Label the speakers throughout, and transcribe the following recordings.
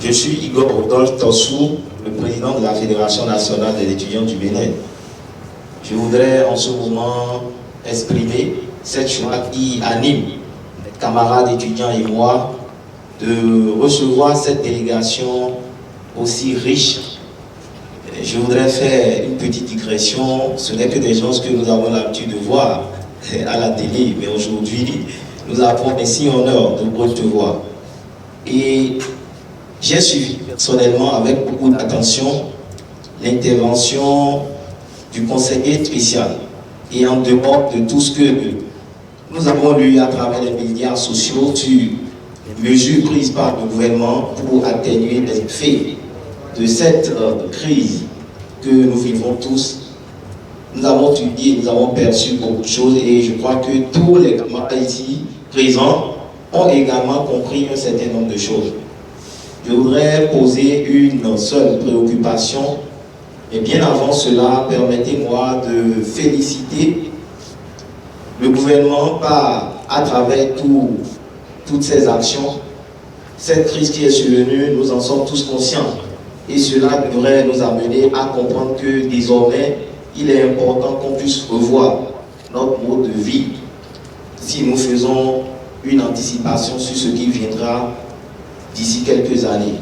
Speaker 1: Je suis Igor Rodolphe Tossou, le président de la Fédération nationale des étudiants du Bénin. Je voudrais en ce moment exprimer cette joie qui anime mes camarades étudiants et moi de recevoir cette délégation aussi riche. Je voudrais faire une petite digression. Ce n'est que des choses que nous avons l'habitude de voir à la télé, mais aujourd'hui, nous avons ainsi honneur de recevoir. Et j'ai suivi personnellement avec beaucoup d'attention l'intervention du conseiller spécial. Et en dehors de tout ce que nous avons lu à travers les médias sociaux sur les mesures prises par le gouvernement pour atténuer les effets de cette crise que nous vivons tous, nous avons étudié, nous avons perçu beaucoup de choses et je crois que tous les camarades ici présents ont également compris un certain nombre de choses. Je voudrais poser une seule préoccupation, et bien avant cela, permettez-moi de féliciter le gouvernement à travers toutes ces actions. Cette crise qui est survenue, nous en sommes tous conscients. Et cela devrait nous amener à comprendre que désormais, il est important qu'on puisse revoir notre mode de vie si nous faisons une anticipation sur ce qui viendra d'ici quelques années.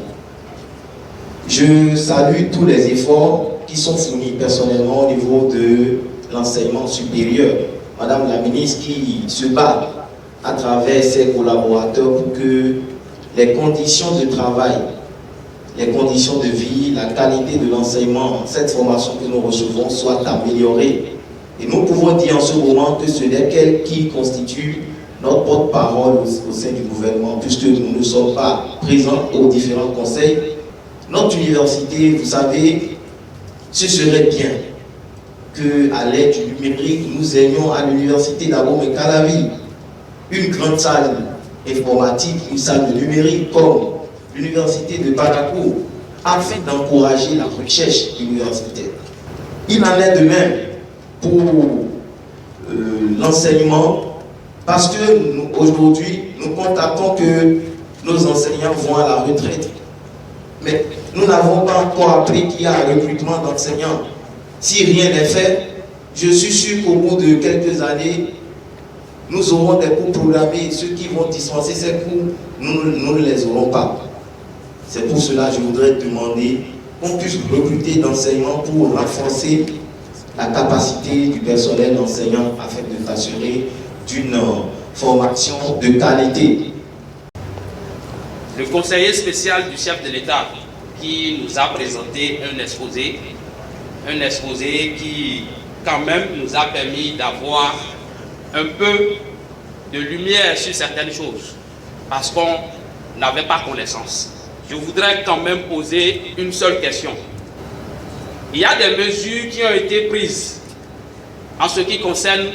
Speaker 1: Je salue tous les efforts qui sont fournis personnellement au niveau de l'enseignement supérieur. Madame la ministre qui se bat à travers ses collaborateurs pour que les conditions de travail, les conditions de vie, la qualité de l'enseignement, cette formation que nous recevons soit améliorée. Et nous pouvons dire en ce moment que ce n'est qu'elle qui constitue notre porte-parole au sein du gouvernement, puisque nous ne sommes pas présents aux différents conseils. Notre université, vous savez, ce serait bien qu'à l'aide du numérique, nous ayons à l'université d'Abomey-Calavi une grande salle informatique, une salle de numérique comme l'université de Bamako, afin d'encourager la recherche universitaire. Il en est de même pour l'enseignement, parce que aujourd'hui, nous constatons que nos enseignants vont à la retraite. Mais nous n'avons pas encore appris qu'il y a un recrutement d'enseignants. Si rien n'est fait, je suis sûr qu'au bout de quelques années, nous aurons des cours programmés. Ceux qui vont dispenser ces cours, nous ne les aurons pas. C'est pour cela que je voudrais demander qu'on puisse recruter d'enseignants pour renforcer la capacité du personnel enseignant afin de s'assurer d'une formation de qualité.
Speaker 2: Le conseiller spécial du chef de l'État qui nous a présenté un exposé qui quand même nous a permis d'avoir un peu de lumière sur certaines choses parce qu'on n'avait pas connaissance. Je voudrais quand même poser une seule question. Il y a des mesures qui ont été prises en ce qui concerne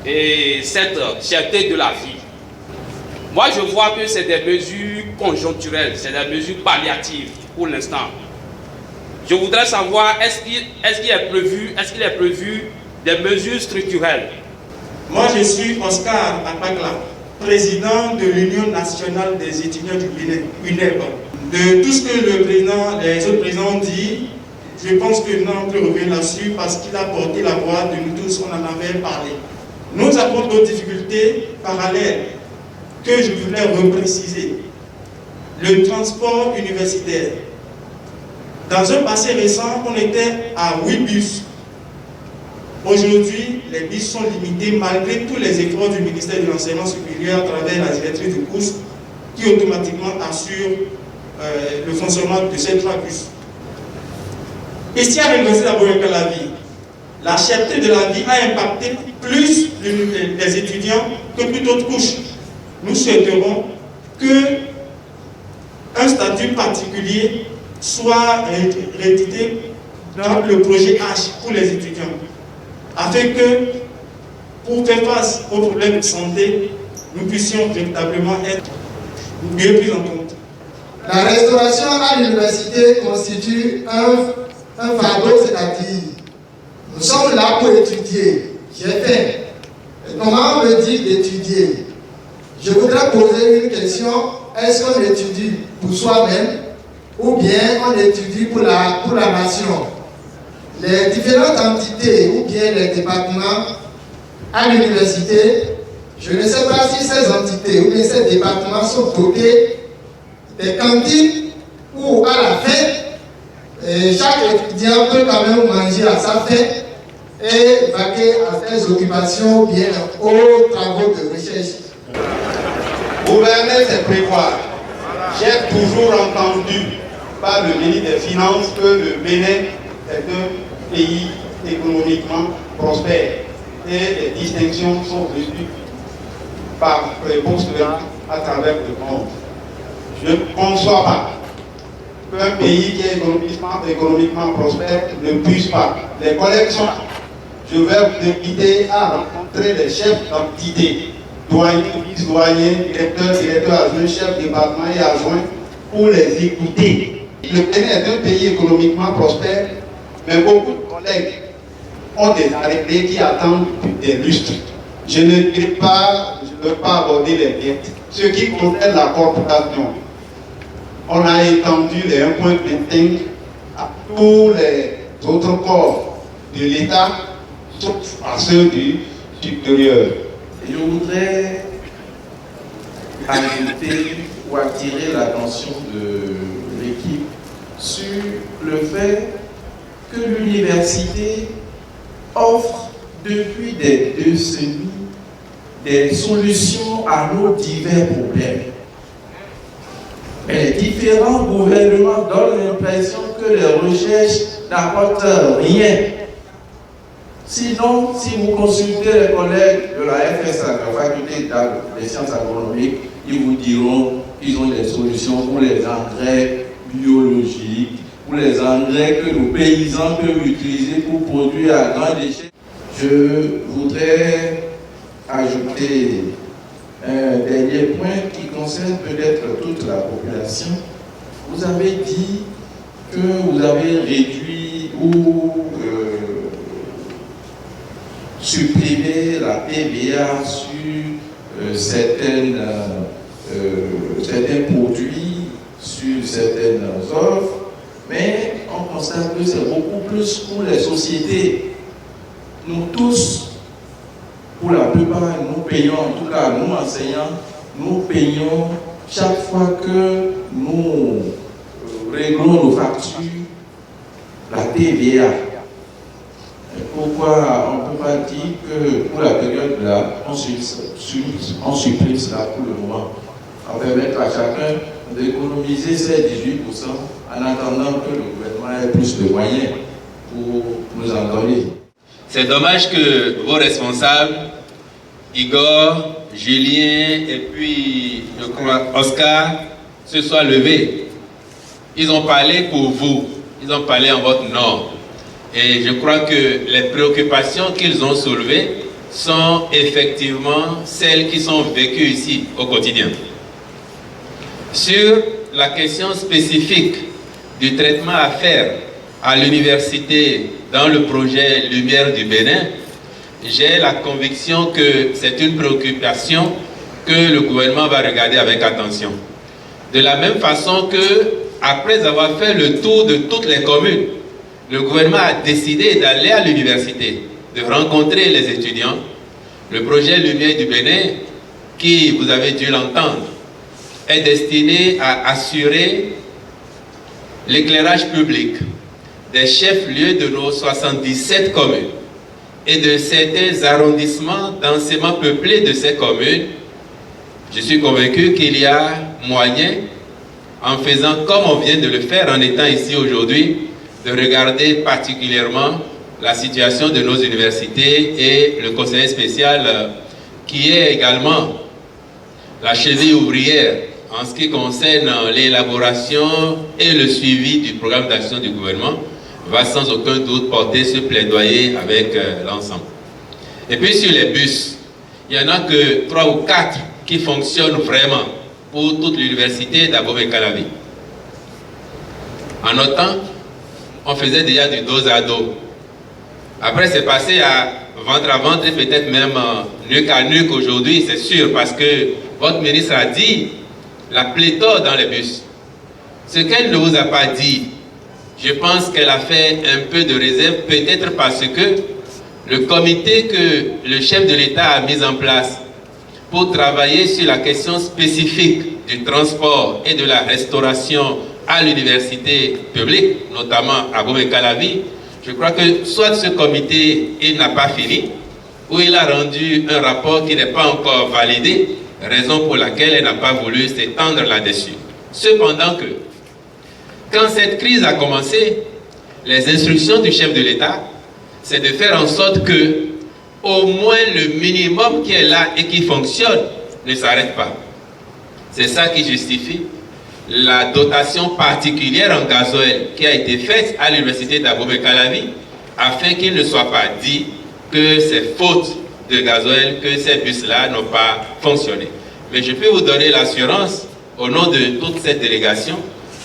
Speaker 2: cette cherté de la vie. Moi, je vois que c'est des mesures conjoncturelles, c'est des mesures palliatives pour l'instant. Je voudrais savoir, est-ce qu'il est prévu des mesures structurelles?
Speaker 3: Moi, je suis Oscar Apagla, président de l'Union nationale des étudiants du Bénin, UNEB. De tout ce que les autres présidents ont dit, je pense que nous on peut revenir là-dessus parce qu'il a porté la voix de nous tous, on en avait parlé. Nous avons d'autres difficultés parallèles que je voulais repréciser. Le transport universitaire. Dans un passé récent, on était à 8 bus. Aujourd'hui, les bus sont limités malgré tous les efforts du ministère de l'Enseignement supérieur à travers la directrice du cours qui automatiquement assure le fonctionnement de ces 3 bus. Ici à l'Université d'Abomey-Calavi, la cherté de la vie a impacté plus les étudiants que toute autre couche. Nous souhaiterons qu'un statut particulier soit réédité dans le projet H pour les étudiants, afin que, pour faire face aux problèmes de santé, nous puissions véritablement être mieux pris en compte.
Speaker 4: La restauration à l'université constitue un fardeau, c'est-à-dire nous sommes là pour étudier. J'ai fait. Comment on me dit d'étudier? Je voudrais poser une question. est-ce qu'on étudie pour soi-même ou bien on étudie pour la nation? Les différentes entités ou bien les départements à l'université, je ne sais pas si ces entités ou bien ces départements sont dotés des cantines où à la fin, chaque étudiant peut quand même manger à sa faim et vaquer à ses occupations ou bien aux travaux de recherche.
Speaker 5: Gouverner, c'est prévoir. J'ai toujours entendu par le ministre des Finances que le Bénin est un pays économiquement prospère et les distinctions sont reçues par les postulats à travers le monde. Je ne conçois pas qu'un pays qui est économiquement prospère ne puisse pas. Les collègues sont là. Je vais vous inviter à rencontrer les chefs d'entité, doyens, vice-doyens, directeurs adjoints, chefs de département et adjoints, pour les écouter. Le Bénin est un pays économiquement prospère, mais beaucoup de collègues ont des arrêtés qui attendent des lustres. Je ne veux pas aborder les biens. Ce qui concerne la corporation, on a étendu les 1,25 à tous les autres corps de l'État, sauf à ceux du supérieur.
Speaker 6: Je voudrais ajouter ou attirer l'attention de l'équipe sur le fait que l'université offre depuis des décennies des solutions à nos divers problèmes. Les différents gouvernements donnent l'impression que les recherches n'apportent rien. Sinon, si vous consultez les collègues de la FSA, de la faculté des sciences agronomiques, ils vous diront qu'ils ont des solutions pour les engrais biologiques, pour les engrais que nos paysans peuvent utiliser pour produire à grande échelle. Je voudrais ajouter un dernier point qui concerne peut-être toute la population. Vous avez dit que vous avez réduit ou supprimé la TVA sur certains produits, sur certaines offres, mais on constate que c'est beaucoup plus pour les sociétés. Nous tous, pour la plupart, nous payons, en tout cas nous enseignants, nous payons chaque fois que nous réglons nos factures, la TVA. Et pourquoi on ne peut pas dire que pour la période là, on supprime cela pour le moment, en permettre à chacun d'économiser ses 18% en attendant que le gouvernement ait plus de moyens pour nous en donner.
Speaker 7: C'est dommage que vos responsables, Igor, Julien et puis, je crois, Oscar, se soient levés. Ils ont parlé pour vous, ils ont parlé en votre nom. Et je crois que les préoccupations qu'ils ont soulevées sont effectivement celles qui sont vécues ici au quotidien. Sur la question spécifique du traitement à faire à l'université dans le projet Lumière du Bénin, j'ai la conviction que c'est une préoccupation que le gouvernement va regarder avec attention. De la même façon que, après avoir fait le tour de toutes les communes, le gouvernement a décidé d'aller à l'université, de rencontrer les étudiants. Le projet Lumière du Bénin, qui, vous avez dû l'entendre, est destiné à assurer l'éclairage public des chefs-lieux de nos 77 communes et de certains arrondissements densément peuplés de ces communes. Je suis convaincu qu'il y a moyen, en faisant comme on vient de le faire en étant ici aujourd'hui, de regarder particulièrement la situation de nos universités et le conseiller spécial qui est également la cheville ouvrière en ce qui concerne l'élaboration et le suivi du programme d'action du gouvernement, va sans aucun doute porter ce plaidoyer avec l'ensemble. Et puis sur les bus, il n'y en a que 3 ou 4 qui fonctionnent vraiment pour toute l'université d'Abomey-Calavi. En notre temps, on faisait déjà du dos à dos. Après, c'est passé à ventre et peut-être même nuque à nuque aujourd'hui, c'est sûr, parce que votre ministre a dit la pléthore dans les bus. Ce qu'elle ne vous a pas dit, je pense qu'elle a fait un peu de réserve, peut-être parce que le comité que le chef de l'État a mis en place pour travailler sur la question spécifique du transport et de la restauration à l'université publique, notamment à Boubacar-Calavi, je crois que soit ce comité, il n'a pas fini, ou il a rendu un rapport qui n'est pas encore validé, raison pour laquelle elle n'a pas voulu s'étendre là-dessus. Cependant que, quand cette crise a commencé, les instructions du chef de l'État, c'est de faire en sorte que au moins le minimum qui est là et qui fonctionne ne s'arrête pas. C'est ça qui justifie la dotation particulière en gasoil qui a été faite à l'université d'Abomey-Calavi afin qu'il ne soit pas dit que c'est faute de gasoil que ces bus-là n'ont pas fonctionné. Mais je peux vous donner l'assurance, au nom de toute cette délégation,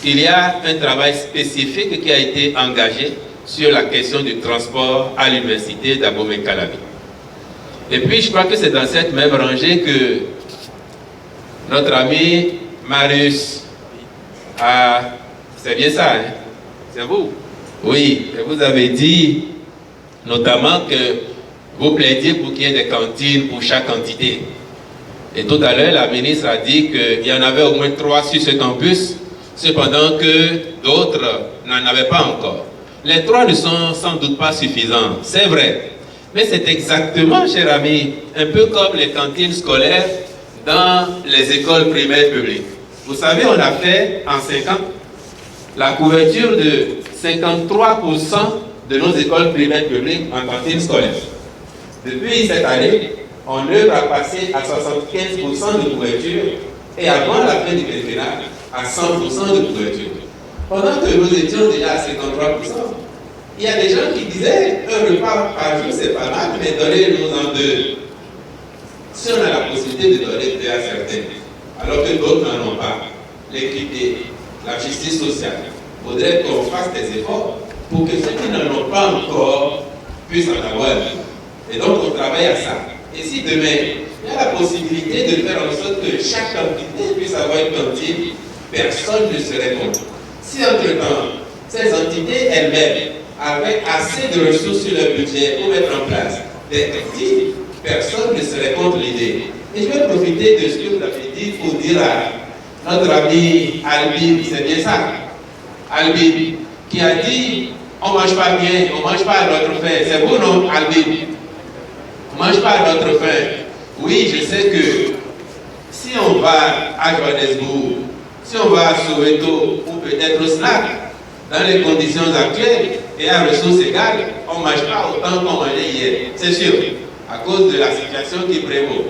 Speaker 7: qu'il y a un travail spécifique qui a été engagé sur la question du transport à l'université d'Abomey-Calavi. Et puis, je crois que c'est dans cette même rangée que notre ami Marius a... C'est bien ça, hein? C'est vous? Oui, et vous avez dit notamment que vous plaidiez pour qu'il y ait des cantines pour chaque entité. Et tout à l'heure, la ministre a dit qu'il y en avait au moins 3 sur ce campus, cependant que d'autres n'en avaient pas encore. Les 3 ne sont sans doute pas suffisants, c'est vrai. Mais c'est exactement, cher ami, un peu comme les cantines scolaires dans les écoles primaires publiques. Vous savez, on a fait en 5 ans la couverture de 53% de nos écoles primaires publiques en cantines scolaires. Depuis cette année, on œuvre à passer à 75% de couverture et avant la fin du quinquennat, à 100% de couverture. Pendant que nous étions déjà à 53%, il y a des gens qui disaient un repas par jour, c'est pas mal, mais donnez-nous-en 2. Si on a la possibilité de donner 2 à certains, alors que d'autres n'en ont pas, l'équité, la justice sociale, il faudrait qu'on fasse des efforts pour que ceux qui n'en ont pas encore puissent en avoir. Et donc on travaille à ça. Et si demain, il y a la possibilité de faire en sorte que chaque entité puisse avoir une cantine, personne ne serait contre. Si entre-temps, ces entités elles-mêmes avaient assez de ressources sur leur budget pour mettre en place des cantines, personne ne serait contre l'idée. Et je vais profiter de ce que vous avez dit pour dire à notre ami Albin, c'est bien ça, Albin, qui a dit on ne mange pas bien, on ne mange pas à notre faim. C'est vous, non, Albin? On ne mange pas à notre faim. Oui, je sais que si on va à Johannesburg, si on va à Soweto ou peut-être au SNAC, dans les conditions actuelles et à ressources égales, on ne mange pas autant qu'on mangeait hier. C'est sûr, à cause de la situation qui prévaut.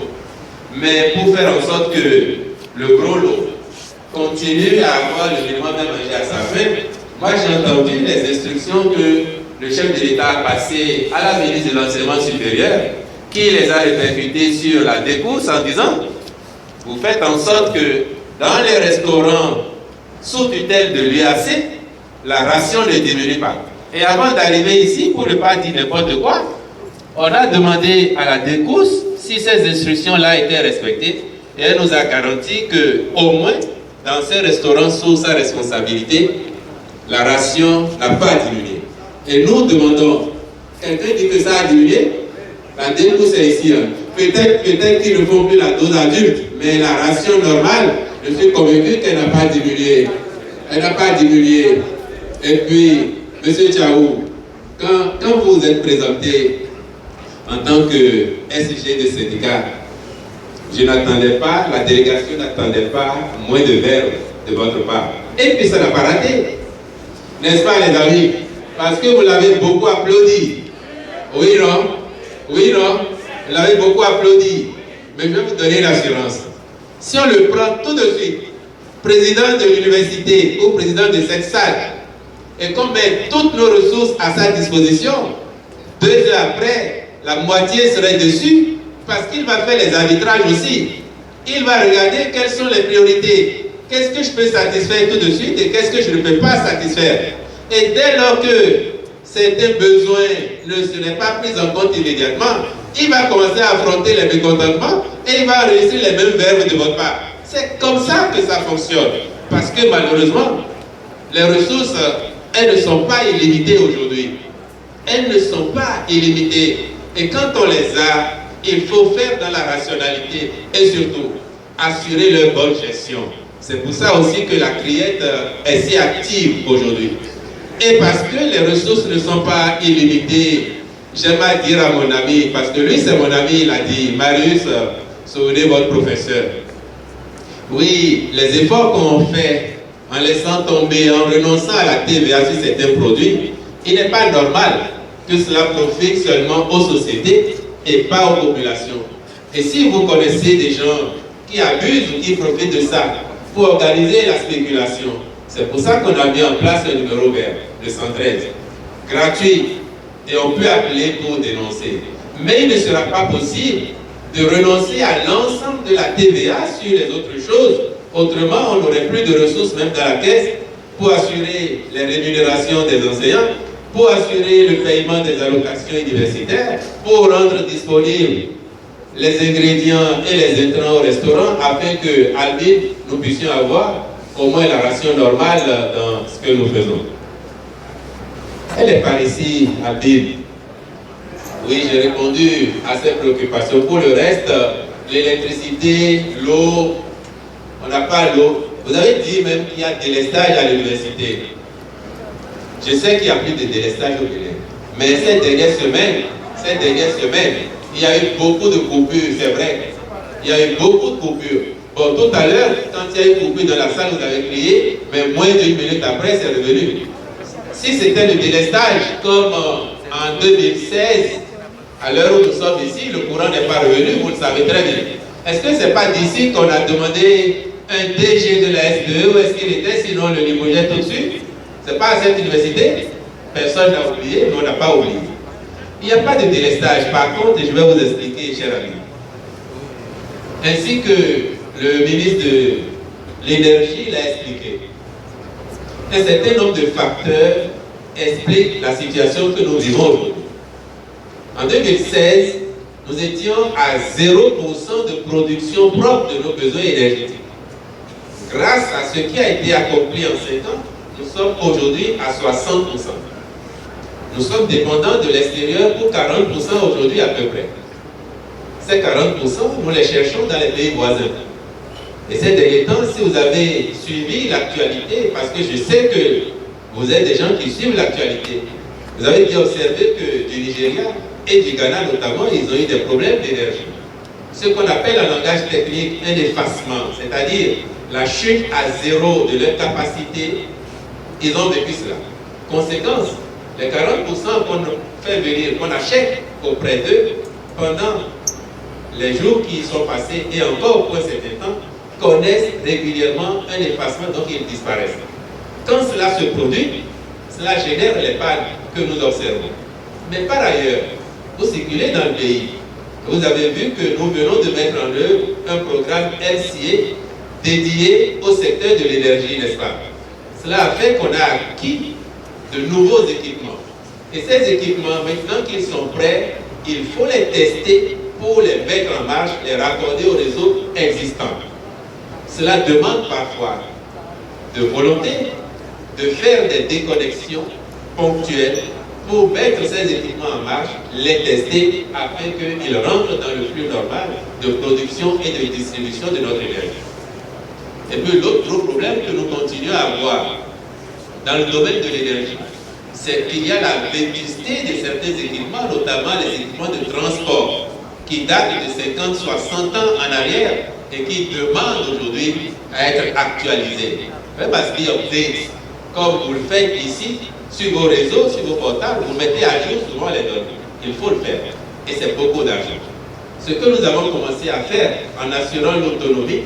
Speaker 7: Mais pour faire en sorte que le gros lot continue à avoir le minimum de manger à sa faim, moi j'ai entendu les instructions que le chef de l'État a passées à la ministre de l'Enseignement supérieur, qui les a répercutées sur la décourse en disant vous faites en sorte que dans les restaurants sous tutelle de l'UAC, la ration ne diminue pas. Et avant d'arriver ici, pour ne pas dire n'importe quoi, on a demandé à la décourse si ces instructions-là étaient respectées, et elle nous a garanti qu'au moins, dans ces restaurants sous sa responsabilité, la ration n'a pas diminué. Et nous demandons, quelqu'un dit que ça a diminué, la décourse est ici. Peut-être qu'ils ne font plus la dose adulte, mais la ration normale, je suis convaincu qu'elle n'a pas diminué. Elle n'a pas diminué. Et puis, M. Tchaou, quand vous vous êtes présenté en tant que SG de syndicat, je n'attendais pas, la délégation n'attendait pas moins de verbe de votre part. Et puis ça n'a pas raté. N'est-ce pas les amis? Parce que vous l'avez beaucoup applaudi. Oui, non? Oui, non? Vous l'avez beaucoup applaudi. Mais je vais vous donner l'assurance. Si on le prend tout de suite, président de l'université ou président de cette salle, et qu'on met toutes nos ressources à sa disposition, 2 heures après, la moitié serait dessus, parce qu'il va faire les arbitrages aussi. Il va regarder quelles sont les priorités. Qu'est-ce que je peux satisfaire tout de suite et qu'est-ce que je ne peux pas satisfaire. Et dès lors que certains besoins ne seraient pas pris en compte immédiatement, il va commencer à affronter les mécontentements et il va réussir les mêmes verbes de votre part. C'est comme ça que ça fonctionne. Parce que malheureusement, les ressources, elles ne sont pas illimitées aujourd'hui. Elles ne sont pas illimitées. Et quand on les a, il faut faire dans la rationalité et surtout assurer leur bonne gestion. C'est pour ça aussi que la Criette est si active aujourd'hui. Et parce que les ressources ne sont pas illimitées, j'aimerais dire à mon ami, parce que lui c'est mon ami, il a dit, Marius, souvenez votre professeur. Oui, les efforts qu'on fait en laissant tomber, en renonçant à la TVA sur certains produits, il n'est pas normal que cela profite seulement aux sociétés et pas aux populations. Et si vous connaissez des gens qui abusent ou qui profitent de ça pour organiser la spéculation, c'est pour ça qu'on a mis en place le numéro vert, le 113, gratuit, et on peut appeler pour dénoncer. Mais il ne sera pas possible de renoncer à l'ensemble de la TVA sur les autres choses. Autrement, on n'aurait plus de ressources même dans la caisse pour assurer les rémunérations des enseignants, pour assurer le paiement des allocations universitaires, pour rendre disponibles les ingrédients et les intrants au restaurant afin que, à l'île, nous puissions avoir au moins la ration normale dans ce que nous faisons. Elle est par ici, à Bill. Oui, j'ai répondu à ces préoccupations. Pour le reste, l'électricité, l'eau, on n'a pas l'eau. Vous avez dit même qu'il y a délestage à l'université. Je sais qu'il n'y a plus de délestage au Bénin. Mais cette dernière semaine, il y a eu beaucoup de coupures, c'est vrai. Il y a eu beaucoup de coupures. Bon, tout à l'heure, quand il y a eu coupure dans la salle, vous avez crié, mais moins d'une minute après, c'est revenu. Si c'était le délestage, comme en 2016, à l'heure où nous sommes ici, le courant n'est pas revenu, vous le savez très bien. Est-ce que ce n'est pas d'ici qu'on a demandé un DG de la SDE, où est-ce qu'il était, sinon le limogeait tout de suite? Ce n'est pas à cette université, personne n'a oublié, mais on n'a pas oublié. Il n'y a pas de délestage. Par contre, je vais vous expliquer, cher ami. Ainsi que le ministre de l'Énergie l'a expliqué. Un certain nombre de facteurs expliquent la situation que nous vivons aujourd'hui. En 2016, nous étions à 0% de production propre de nos besoins énergétiques. Grâce à ce qui a été accompli en 5 ans, nous sommes aujourd'hui à 60%. Nous sommes dépendants de l'extérieur pour 40% aujourd'hui à peu près. Ces 40%, nous les cherchons dans les pays voisins. Et ces derniers temps, si vous avez suivi l'actualité, parce que je sais que vous êtes des gens qui suivent l'actualité, vous avez bien observé que du Nigeria et du Ghana notamment, ils ont eu des problèmes d'énergie. Ce qu'on appelle en langage technique un effacement, c'est-à-dire la chute à zéro de leur capacité, ils ont vécu cela. Conséquence, les 40% qu'on fait venir, qu'on achète auprès d'eux, pendant les jours qui sont passés et encore pour un certain temps, connaissent régulièrement un effacement, donc ils disparaissent. Quand cela se produit, cela génère les pannes que nous observons. Mais par ailleurs, vous circulez dans le pays, vous avez vu que nous venons de mettre en œuvre un programme LCA dédié au secteur de l'énergie, n'est-ce pas? Cela a fait qu'on a acquis de nouveaux équipements. Et ces équipements, maintenant qu'ils sont prêts, il faut les tester pour les mettre en marche, les raccorder au réseau existant. Cela demande parfois de volonté, de faire des déconnexions ponctuelles pour mettre ces équipements en marche, les tester afin qu'ils rentrent dans le flux normal de production et de distribution de notre énergie. Et puis l'autre gros problème que nous continuons à avoir dans le domaine de l'énergie, c'est qu'il y a la vétusté de certains équipements, notamment les équipements de transport, qui datent de 50, 60 ans en arrière et qui demandent aujourd'hui à être actualisés. Parce qu'il y a updates, comme vous le faites ici, sur vos réseaux, sur vos portables, vous mettez à jour souvent les données. Il faut le faire. Et c'est beaucoup d'argent. Ce que nous avons commencé à faire en assurant l'autonomie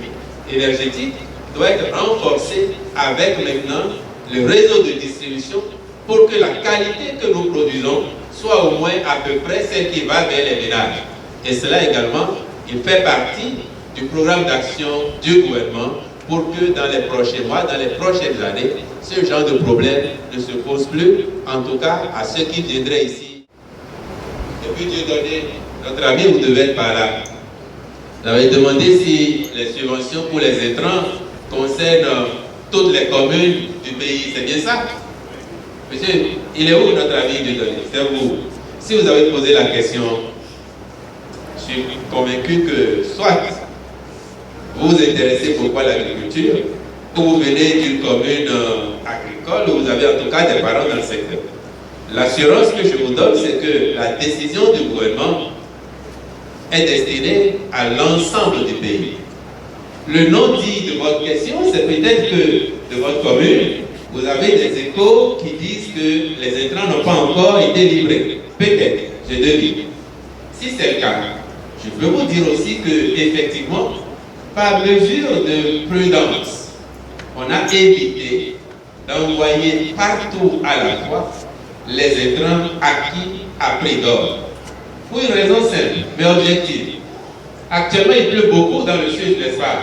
Speaker 7: énergétique doit être renforcé avec maintenant le réseau de distribution pour que la qualité que nous produisons soit au moins à peu près celle qui va vers les ménages. Et cela également, il fait partie du programme d'action du gouvernement pour que dans les prochains mois, dans les prochaines années, ce genre de problème ne se pose plus, en tout cas à ceux qui viendraient ici. Et puis Dieu donné, notre ami, vous devez être par là. Vous avez demandé si les subventions pour les intrants concernent toutes les communes du pays. C'est bien ça? Monsieur, il est où notre avis de donner? C'est vous. Si vous avez posé la question, je suis convaincu que soit vous vous intéressez pourquoi l'agriculture, ou vous venez d'une commune agricole, ou vous avez en tout cas des parents dans le secteur. L'assurance que je vous donne, c'est que la décision du gouvernement est destinée à l'ensemble du pays. Le non-dit de votre question, c'est peut-être que de votre commune, vous avez des échos qui disent que les intrants n'ont pas encore été livrés. Peut-être, je devine. Si c'est le cas, je peux vous dire aussi que, effectivement, par mesure de prudence, on a évité d'envoyer partout à la fois les intrants acquis à prix d'or. Pour une raison simple, mais objective. Actuellement, il pleut beaucoup dans le sud, n'est-ce pas?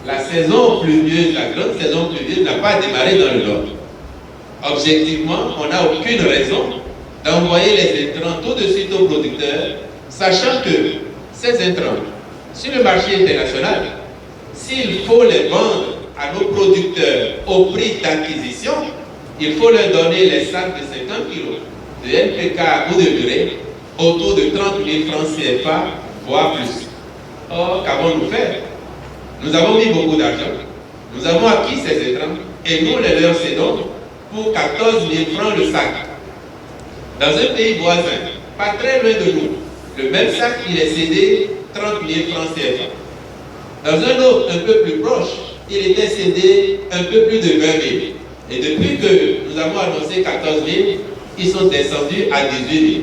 Speaker 7: La saison pluvieuse, la grande saison pluvieuse n'a pas démarré dans le nord. Objectivement, on n'a aucune raison d'envoyer les intrants tout de suite aux producteurs, sachant que ces intrants, sur le marché international, s'il faut les vendre à nos producteurs au prix d'acquisition, il faut leur donner les sacs de 50 kg de NPK ou de l'urée autour de 30 000 francs CFA, voire plus. Or, qu'avons-nous fait? Nous avons mis beaucoup d'argent, nous avons acquis ces intrants et nous les leur cédons pour 14 000 francs le sac. Dans un pays voisin, pas très loin de nous, le même sac, il est cédé 30 000 francs CFA. Dans un autre, un peu plus proche, il était cédé un peu plus de 20 000. Et depuis que nous avons annoncé 14 000, ils sont descendus à 18 000.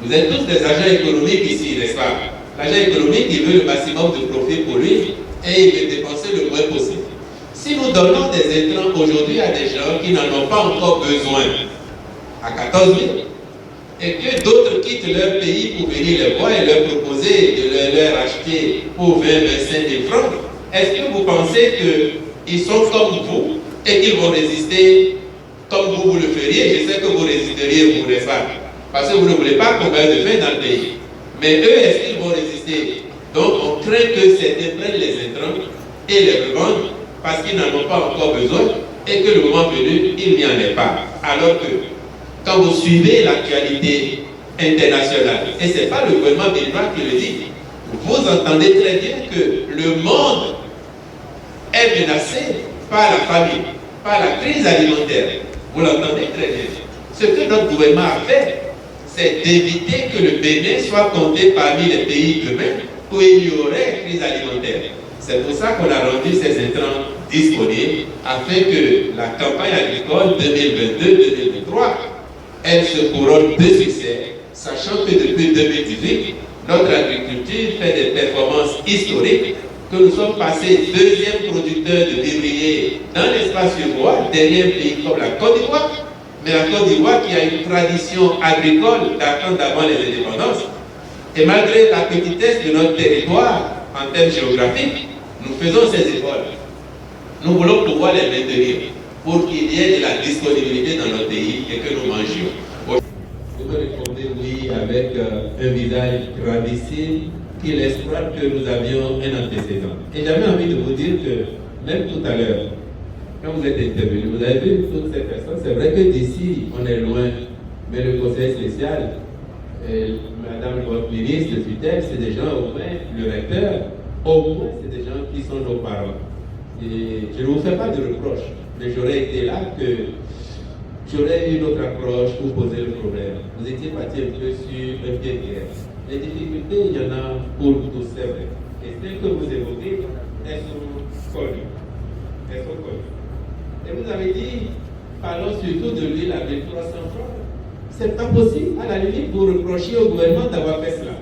Speaker 7: Vous êtes tous des agents économiques ici, n'est-ce pas? L'agent économique, il veut le maximum de profit pour lui et il veut dépenser le moins possible. Si nous donnons des intrants aujourd'hui à des gens qui n'en ont pas encore besoin, à 14 000, et que d'autres quittent leur pays pour venir les voir et leur proposer de leur acheter pour 20 000, 25 000 francs, est-ce que vous pensez qu'ils sont comme vous et qu'ils vont résister comme vous le feriez? Je sais que vous résisteriez, vous, n'est-ce pas? Parce que vous ne voulez pas qu'on meure de faim dans le pays. Mais eux, est-ce qu'ils vont résister? Donc on craint que certains prennent les intrants et les revendent parce qu'ils n'en ont pas encore besoin et que le moment venu, il n'y en ait pas. Alors que quand vous suivez l'actualité internationale, et ce n'est pas le gouvernement béninois qui le dit, vous entendez très bien que le monde est menacé par la famine, par la crise alimentaire. Vous l'entendez très bien. Ce que notre gouvernement a fait, c'est d'éviter que le Bénin soit compté parmi les pays demain où il y aurait crise alimentaire. C'est pour ça qu'on a rendu ces intrants disponibles afin que la campagne agricole 2022-2023, elle se couronne de succès, sachant que depuis 2018, notre agriculture fait des performances historiques, que nous sommes passés deuxième producteur de vivrier dans l'espace suédois, derrière un pays comme la Côte d'Ivoire, mais la Côte d'Ivoire qui a une tradition agricole datant d'avant les indépendances. Et malgré la petitesse de notre territoire en termes géographiques, nous faisons ces efforts. Nous voulons pouvoir les maintenir pour qu'il y ait de la disponibilité dans notre pays et que nous mangions. Je veux répondre oui avec un visage gravissime qui laisse croire que nous avions un antécédent. Et j'avais envie de vous dire que, même tout à l'heure, quand vous êtes intervenu, vous avez vu toutes ces personnes. C'est vrai que d'ici, on est loin, mais le conseil spécial, Madame votre ministre de tutelle, c'est des gens, au moins, le recteur, au moins, c'est des gens qui sont nos parents. Et je ne vous fais pas de reproche, mais j'aurais été là que j'aurais eu une autre approche pour poser le problème. Vous étiez parti un peu sur un pied de guerre. Les difficultés, il y en a pour tous, c'est vrai. Et celles que vous évoquez, elles sont connues. Elles sont connues. Et vous avez dit, parlons surtout de l'huile à 1300 francs. C'est pas possible. À la limite, vous reprochez au gouvernement d'avoir fait cela.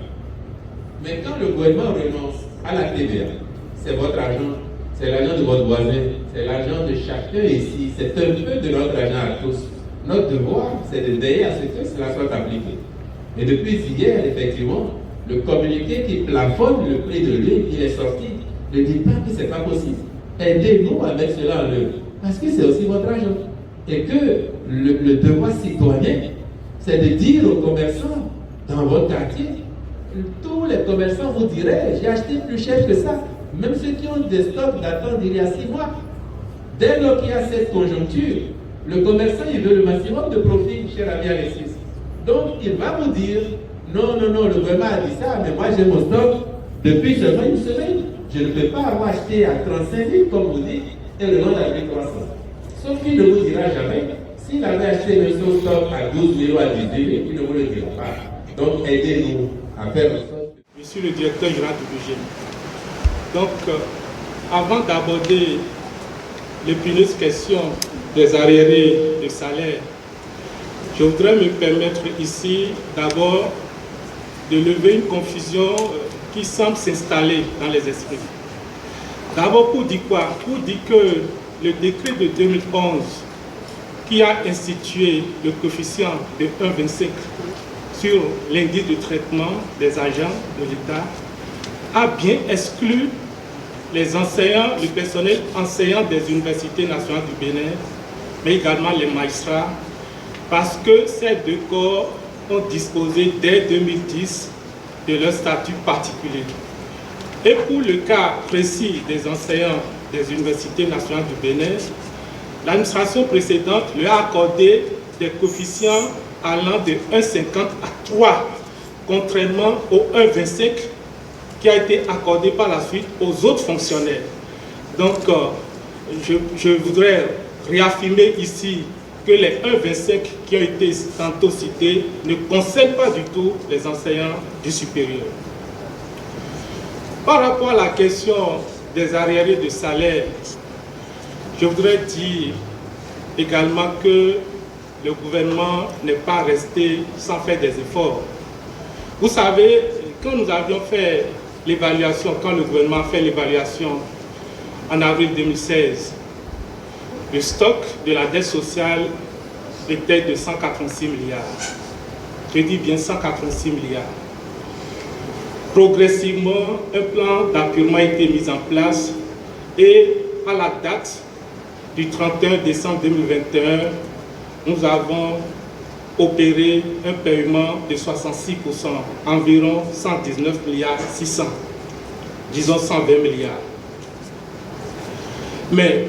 Speaker 7: Mais quand le gouvernement renonce à la TVA, c'est votre argent, c'est l'argent de votre voisin, c'est l'argent de chacun ici, c'est un peu de notre argent à tous. Notre devoir, c'est de veiller à ce que cela soit appliqué. Et depuis hier, effectivement, le communiqué qui plafonne le prix de l'huile, il est sorti. Ne dites pas que ce n'est pas possible. Aidez-nous à mettre cela en œuvre. Parce que c'est aussi votre argent. Et que le devoir citoyen, c'est de dire aux commerçants dans votre quartier
Speaker 8: tous les commerçants vous diraient, j'ai acheté plus cher que ça. Même ceux qui ont des stocks datant d'il y a 6 mois. Dès lors qu'il y a cette conjoncture, le commerçant, il veut le maximum de profit, cher ami Alexis. Donc, il va vous dire, non, le gouvernement a dit ça, mais moi j'ai mon stock depuis seulement une semaine. Je ne peux pas avoir acheté à 35 000, comme vous dites, et le revendre à 1300. Sauf qu'il ne vous dira jamais, s'il avait acheté le son stock à 12 000 ou à 18 000, il ne vous le dira pas. Donc, aidez-nous à faire en sorte.
Speaker 3: Je suis le directeur général du budget. Donc, avant d'aborder l'épineuse question des arriérés de salaire, je voudrais me permettre ici d'abord de lever une confusion qui semble s'installer dans les esprits. D'abord, pour dire quoi? Pour dire que le décret de 2011 qui a institué le coefficient de 1,25 sur l'indice de traitement des agents de l'État a bien exclu les enseignants, le personnel enseignant des universités nationales du Bénin, mais également les magistrats, parce que ces deux corps ont disposé dès 2010 de leur statut particulier. Et pour le cas précis des enseignants des universités nationales du Bénin, l'administration précédente leur a accordé des coefficients allant de 1,50 à 3, contrairement au 1,25 qui a été accordé par la suite aux autres fonctionnaires. Donc, je voudrais réaffirmer ici que les 1,25 qui ont été tantôt cités ne concernent pas du tout les enseignants du supérieur. Par rapport à la question des arriérés de salaire, je voudrais dire également que le gouvernement n'est pas resté sans faire des efforts. Vous savez, quand nous avions fait l'évaluation, quand le gouvernement a fait l'évaluation en avril 2016, le stock de la dette sociale était de 186 milliards. Je dis bien 186 milliards. Progressivement, un plan d'apurement a été mis en place et à la date du 31 décembre 2021, nous avons opéré un paiement de 66%, environ 119 milliards 600, disons 120 milliards. Mais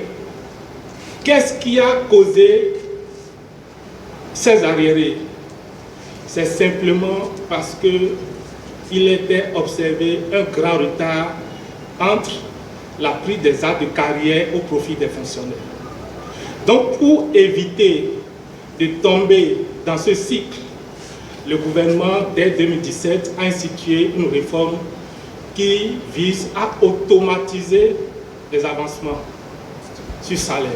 Speaker 3: qu'est-ce qui a causé ces arriérés? C'est simplement parce qu'il était observé un grand retard entre la prise des actes de carrière au profit des fonctionnaires. Donc, pour éviter de tomber dans ce cycle, le gouvernement, dès 2017, a institué une réforme qui vise à automatiser les avancements sur salaire.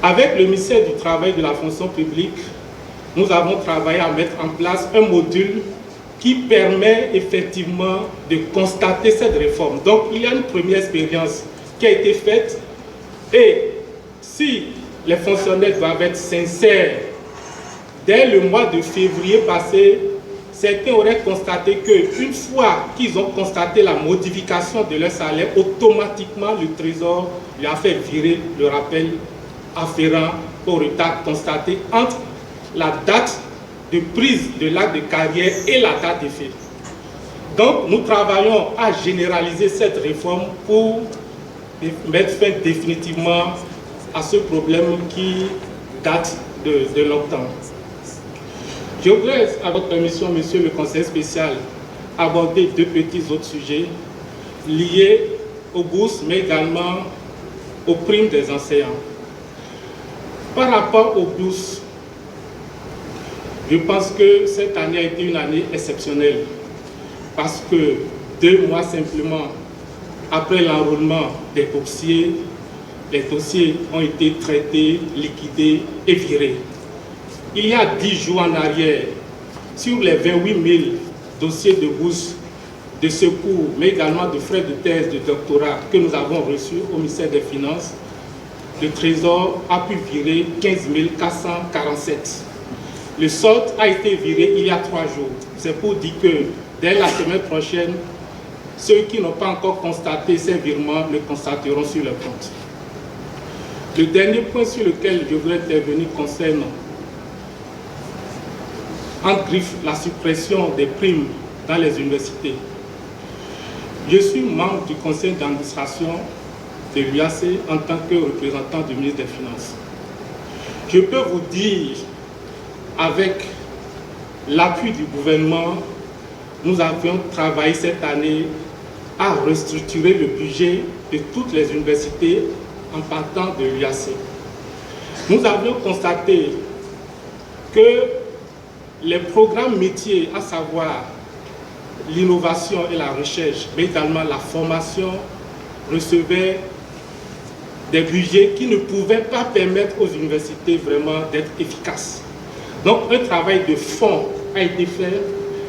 Speaker 3: Avec le ministère du Travail et de la fonction publique, nous avons travaillé à mettre en place un module qui permet effectivement de constater cette réforme. Donc, il y a une première expérience qui a été faite et si les fonctionnaires doivent être sincères, dès le mois de février passé, certains auraient constaté qu'une fois qu'ils ont constaté la modification de leur salaire, automatiquement le Trésor lui a fait virer le rappel afférent au retard constaté entre la date de prise de l'acte de carrière et la date d'effet. Donc, nous travaillons à généraliser cette réforme pour mettre fin définitivement à ce problème qui date de longtemps. Je voudrais, à votre permission, monsieur le conseiller spécial, aborder deux petits autres sujets liés aux bourses, mais également aux primes des enseignants. Par rapport aux bourses, je pense que cette année a été une année exceptionnelle parce que 2 mois simplement après l'enrôlement des boursiers, les dossiers ont été traités, liquidés et virés. Il y a 10 jours en arrière, sur les 28 000 dossiers de bourse, de secours, mais également de frais de thèse, de doctorat que nous avons reçus au ministère des Finances, le Trésor a pu virer 15 447. Le solde a été viré il y a 3 jours. C'est pour dire que dès la semaine prochaine, ceux qui n'ont pas encore constaté ces virements le constateront sur leur compte. Le dernier point sur lequel je voudrais intervenir concerne, en griffe, la suppression des primes dans les universités. Je suis membre du conseil d'administration de l'UAC en tant que représentant du ministre des Finances. Je peux vous dire, avec l'appui du gouvernement, nous avions travaillé cette année à restructurer le budget de toutes les universités en partant de l'UAC. Nous avions constaté que les programmes métiers, à savoir l'innovation et la recherche, mais également la formation, recevaient des budgets qui ne pouvaient pas permettre aux universités vraiment d'être efficaces. Donc un travail de fond a été fait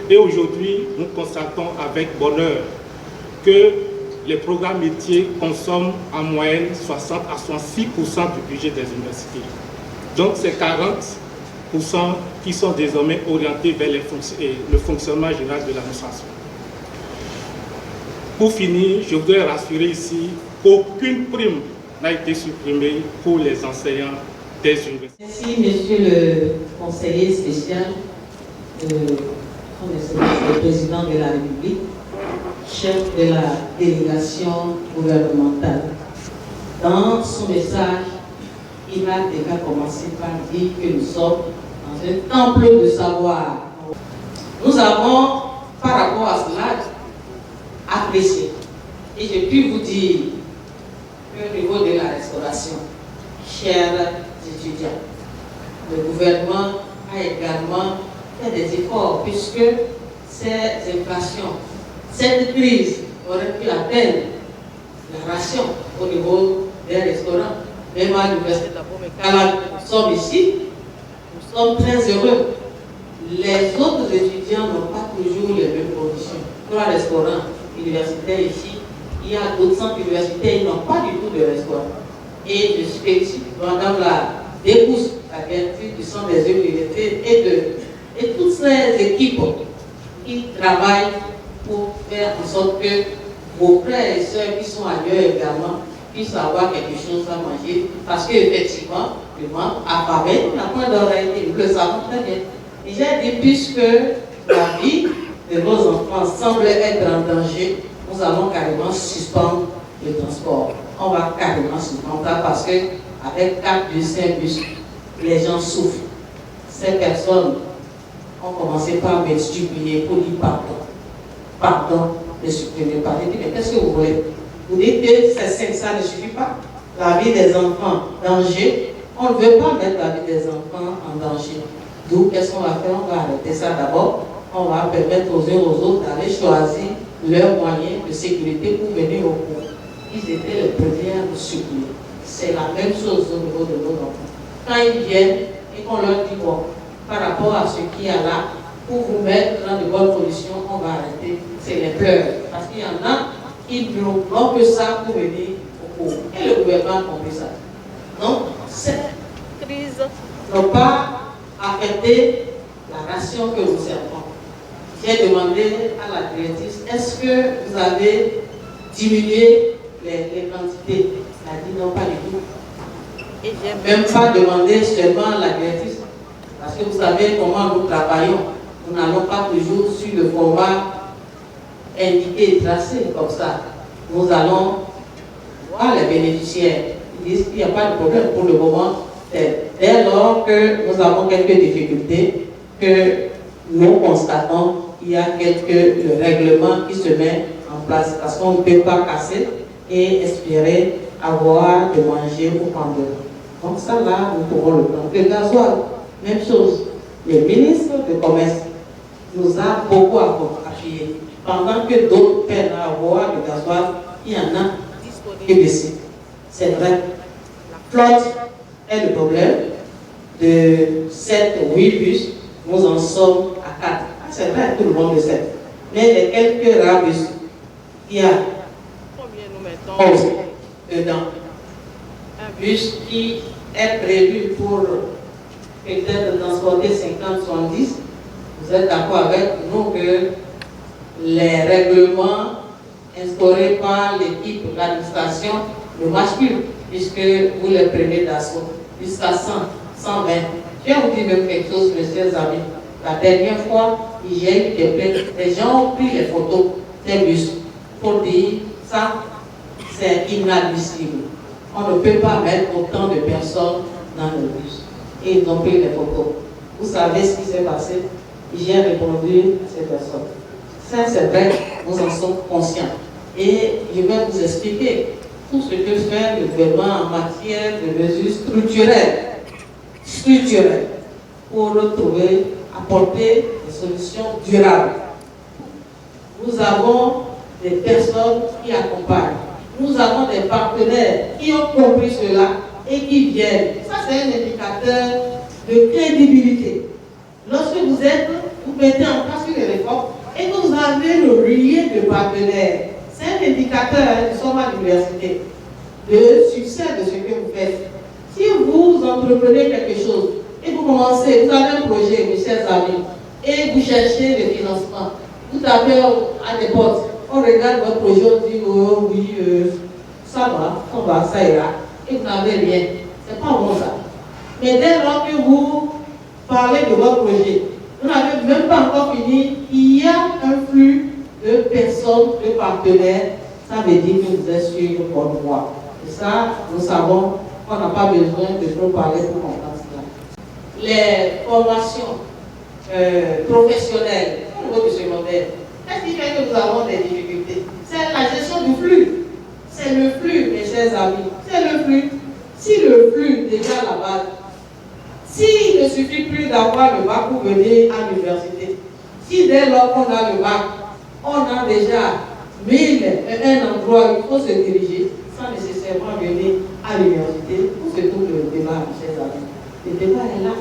Speaker 3: et aujourd'hui nous constatons avec bonheur que les programmes métiers consomment en moyenne 60 à 66% du budget des universités. Donc c'est 40% qui sont désormais orientés vers le fonctionnement général de l'administration. Pour finir, je voudrais rassurer ici qu'aucune prime n'a été supprimée pour les enseignants des universités.
Speaker 9: Merci, monsieur le conseiller spécial, le président de la République, chef de la délégation gouvernementale. Dans son message, il a déjà commencé par dire que nous sommes dans un temple de savoir. Nous avons, par rapport à cela, apprécié. Et j'ai pu vous dire qu'au niveau de la restauration, chers étudiants, le gouvernement a également fait des efforts puisque ces inflations, cette crise aurait pu atteindre la ration au niveau des restaurants. Même à l'université de la Pomme-Calade, nous sommes ici, nous sommes très heureux. Les autres étudiants n'ont pas toujours les mêmes conditions. Pour un restaurant universitaire ici, il y a d'autres centres universitaires qui n'ont pas du tout de restaurant. Et je suis félicite Madame la dépousse, la directrice du centre des universités et toutes ces équipes qui travaillent pour faire en sorte que vos frères et sœurs qui sont ailleurs également puissent avoir quelque chose à manger. Parce qu'effectivement, le membre affamé n'a point d'oreille, nous le savons très bien. Et j'ai dit, puisque la vie de nos enfants semble être en danger, nous allons carrément suspendre le transport. On va carrément suspendre ça parce que avec 4 bus, 5 bus, les gens souffrent. Ces personnes ont commencé par me supplier pour dire pardon. Pardon, ne supprimez pas. Je dis, mais qu'est-ce que vous voulez? Vous dites que ces 5, ça ne suffit pas. La vie des enfants, danger. On ne veut pas mettre la vie des enfants en danger. Donc, qu'est-ce qu'on va faire? On va arrêter ça d'abord. On va permettre aux uns aux autres d'aller choisir leurs moyens de sécurité pour venir au cours. Ils étaient les premiers à nous supplier. C'est la même chose au niveau de nos enfants. Quand ils viennent et qu'on leur dit, bon, par rapport à ce qu'il y a là, pour vous mettre dans de bonnes conditions, on va arrêter. C'est les pleurs. Parce qu'il y en a qui n'ont que ça pour venir au cours. Et le gouvernement a compris ça. Donc, cette crise n'a pas affecté la ration que nous servons. J'ai demandé à la directrice, est-ce que vous avez diminué les quantités? Elle a dit non, pas du tout. Et je n'ai même pas demandé seulement à la directrice, parce que vous savez comment nous travaillons. Nous n'allons pas toujours sur le format indiqué et tracé comme ça. Nous allons voir les bénéficiaires. Ils disent qu'il n'y a pas de problème pour le moment. Dès lors que nous avons quelques difficultés, que nous constatons qu'il y a quelques règlements qui se mettent en place, parce qu'on ne peut pas casser et espérer avoir de manger au pendant. Donc ça là, nous pourrons le prendre. Le gasoil, même chose. Le ministre du Commerce nous a beaucoup appuyé. Pendant que d'autres peinent à avoir du gasoil, il y en a disponible ici. C'est vrai. La flotte est le problème. De 7 ou 8 bus, nous en sommes à 4. C'est vrai, tout le monde le sait. Mais les quelques rares bus, il y a combien nous mettons dedans? Un bus qui est prévu pour peut-être transporter 50-70. Vous êtes d'accord avec nous que les règlements instaurés par l'équipe de l'administration ne marchent plus, puisque vous les prenez d'assaut jusqu'à 100, 120. Je vais vous dire même quelque chose, mes chers amis. La dernière fois, il y a eu des plaintes. Les gens ont pris les photos des bus pour dire ça, c'est inadmissible. On ne peut pas mettre autant de personnes dans le bus. Et ils ont pris les photos. Vous savez ce qui s'est passé? J'ai répondu à ces personnes. Ça, c'est vrai, nous en sommes conscients. Et je vais vous expliquer tout ce que fait le gouvernement en matière de mesures structurelles, pour retrouver, apporter des solutions durables. Nous avons des personnes qui accompagnent. Nous avons des partenaires qui ont compris cela et qui viennent. Ça, c'est un indicateur de crédibilité. Lorsque vous mettez en place une réforme et que vous avez le relier de partenaires, c'est un indicateur, nous sommes à l'université, de succès de ce que vous faites. Si vous entreprenez quelque chose et vous commencez, vous avez un projet, mes chers amis, et vous cherchez le financement, vous tapez à des portes, on regarde votre projet, on dit oh oui, ça va, ça ira, et vous n'avez rien. C'est pas bon ça. Mais dès lors que vous parlez de votre projet, vous n'avez même pas encore fini, il y a un flux de personnes, de partenaires, ça veut dire que vous êtes sur une bonne voie. Et ça, nous savons qu'on n'a pas besoin de trop parler pour comprendre cela. Les formations professionnelles au niveau du secondaire, qu'est-ce qui fait que nous avons des difficultés? C'est la gestion du flux. C'est le flux, mes chers amis. C'est le flux. Si le flux déjà à la base, s'il ne suffit plus d'avoir le bac pour venir à l'université, si dès lors qu'on a le bac, on a déjà 1001 endroits où il faut se diriger, sans nécessairement venir à l'université, où se trouve le débat, mes chers amis. Le débat est là.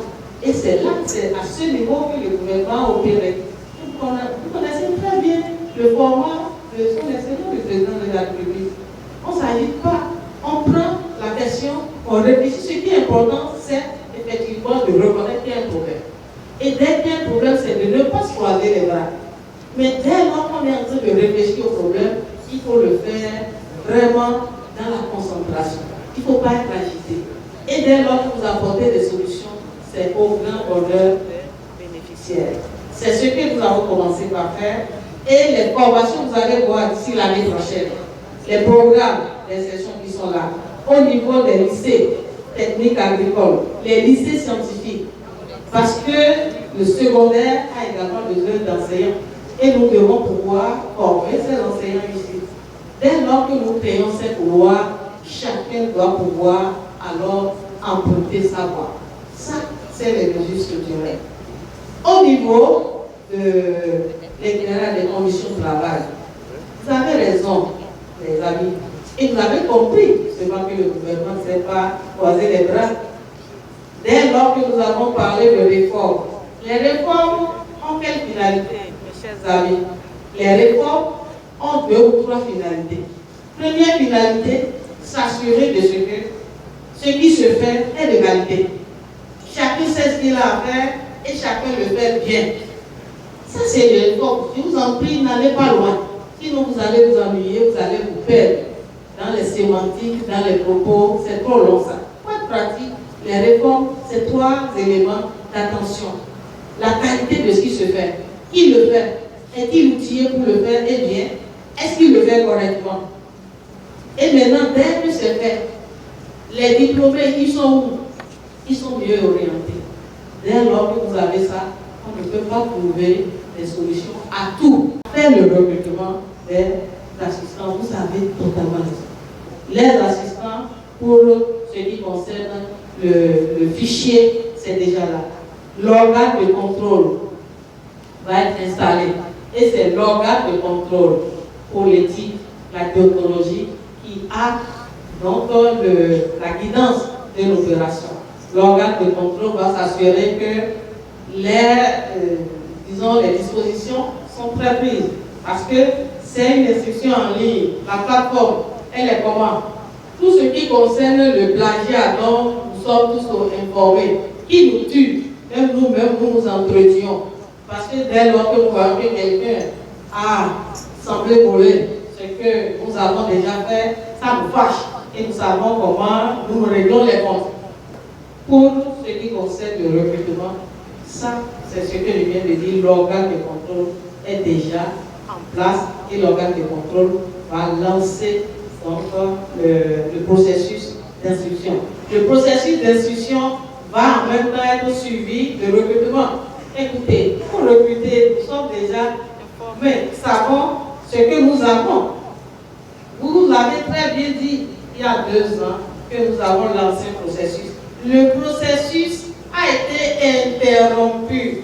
Speaker 9: Et c'est là, c'est à ce niveau que le gouvernement a opéré. Vous connaissez très bien le format de son excellence du président de la République. On ne s'agite pas. On prend la question, on réfléchit. Ce qui est important, c'est effectivement de reconnaître qu'il y a un problème. Et dès qu'il y a un problème, c'est de ne pas se croiser les bras. Mais dès lors qu'on est en train de réfléchir au problème, il faut le faire vraiment dans la concentration. Il ne faut pas être agité. Et dès lors que vous apportez des solutions, c'est au grand bonheur des bénéficiaires. C'est ce que nous avons commencé par faire. Et les formations, vous allez voir d'ici l'année prochaine, les programmes d'insertion qui sont là, au niveau des lycées techniques agricoles, les lycées scientifiques, parce que le secondaire a également besoin d'enseignants. Et nous devons pouvoir former ces enseignants ici. Dès lors que nous créons ces couloirs, chacun doit pouvoir alors emprunter sa voie. Ça, c'est les mesures structurelles. Au niveau de l'éclairage des conditions de travail, vous avez raison, les amis. Et vous avez compris, seulement que le gouvernement ne sait pas croiser les bras. Dès lors que nous avons parlé de réformes, les réformes ont quelle finalité, mes chers amis? Les réformes ont 2 ou 3 finalités. Première finalité, s'assurer de ce qui se fait est de qualité. Chacun sait ce qu'il a à faire et chacun le fait bien. Ça, c'est les réformes. Je vous en prie, n'allez pas loin. Sinon, vous allez vous ennuyer, vous allez vous perdre dans les sémantiques, dans les propos. C'est trop long, ça. Pour être pratique, les réformes, c'est 3 éléments d'attention. La qualité de ce qui se fait. Qui le fait? Est-il outillé pour le faire? Eh bien, est-ce qu'il le fait correctement? Et maintenant, dès que c'est fait, les diplômés, ils sont où? Ils sont mieux orientés. Dès lors que vous avez ça, on ne peut pas trouver des solutions à tout. Faire le recrutement des assistants, vous avez totalement raison. Les assistants, pour ce qui concerne le fichier, c'est déjà là. L'organe de contrôle va être installé. Et c'est l'organe de contrôle pour l'éthique, la déontologie, qui a donc la guidance de l'opération. L'organe de contrôle va s'assurer que les dispositions sont très prises. Parce que c'est une instruction en ligne. La plateforme, elle est comment? Tout ce qui concerne le plagiat dont nous sommes tous informés, qui nous tue, même nous-mêmes, nous entretenons. Parce que dès lors que nous voyons que quelqu'un a semblé voler ce que nous avons déjà fait, ça nous fâche. Et nous savons comment nous réglons les comptes. Pour ce qui concerne le recrutement, Ça, c'est ce que je viens de dire, l'organe de contrôle est déjà en place et l'organe de contrôle va lancer donc, le processus d'instruction. Le processus d'instruction va en même temps être suivi de recrutement. Écoutez, pour recruter, nous sommes déjà informés, nous savons ce que nous avons. Vous l'avez très bien dit il y a 2 ans que nous avons lancé un processus. Le processus a été interrompu,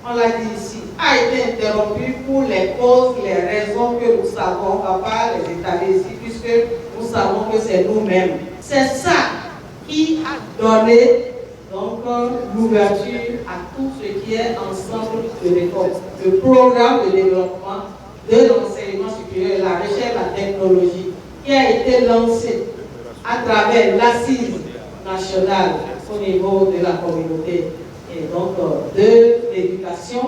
Speaker 9: on l'a dit ici, a été interrompu pour les causes, les raisons que nous savons, on ne va pas les étaler ici puisque nous savons que c'est nous-mêmes. C'est ça qui a donné donc l'ouverture à tout ce qui est ensemble de réforme. Le programme de développement de l'enseignement supérieur, la recherche et la technologie qui a été lancé à travers l'assise nationale au niveau de la communauté et donc de l'éducation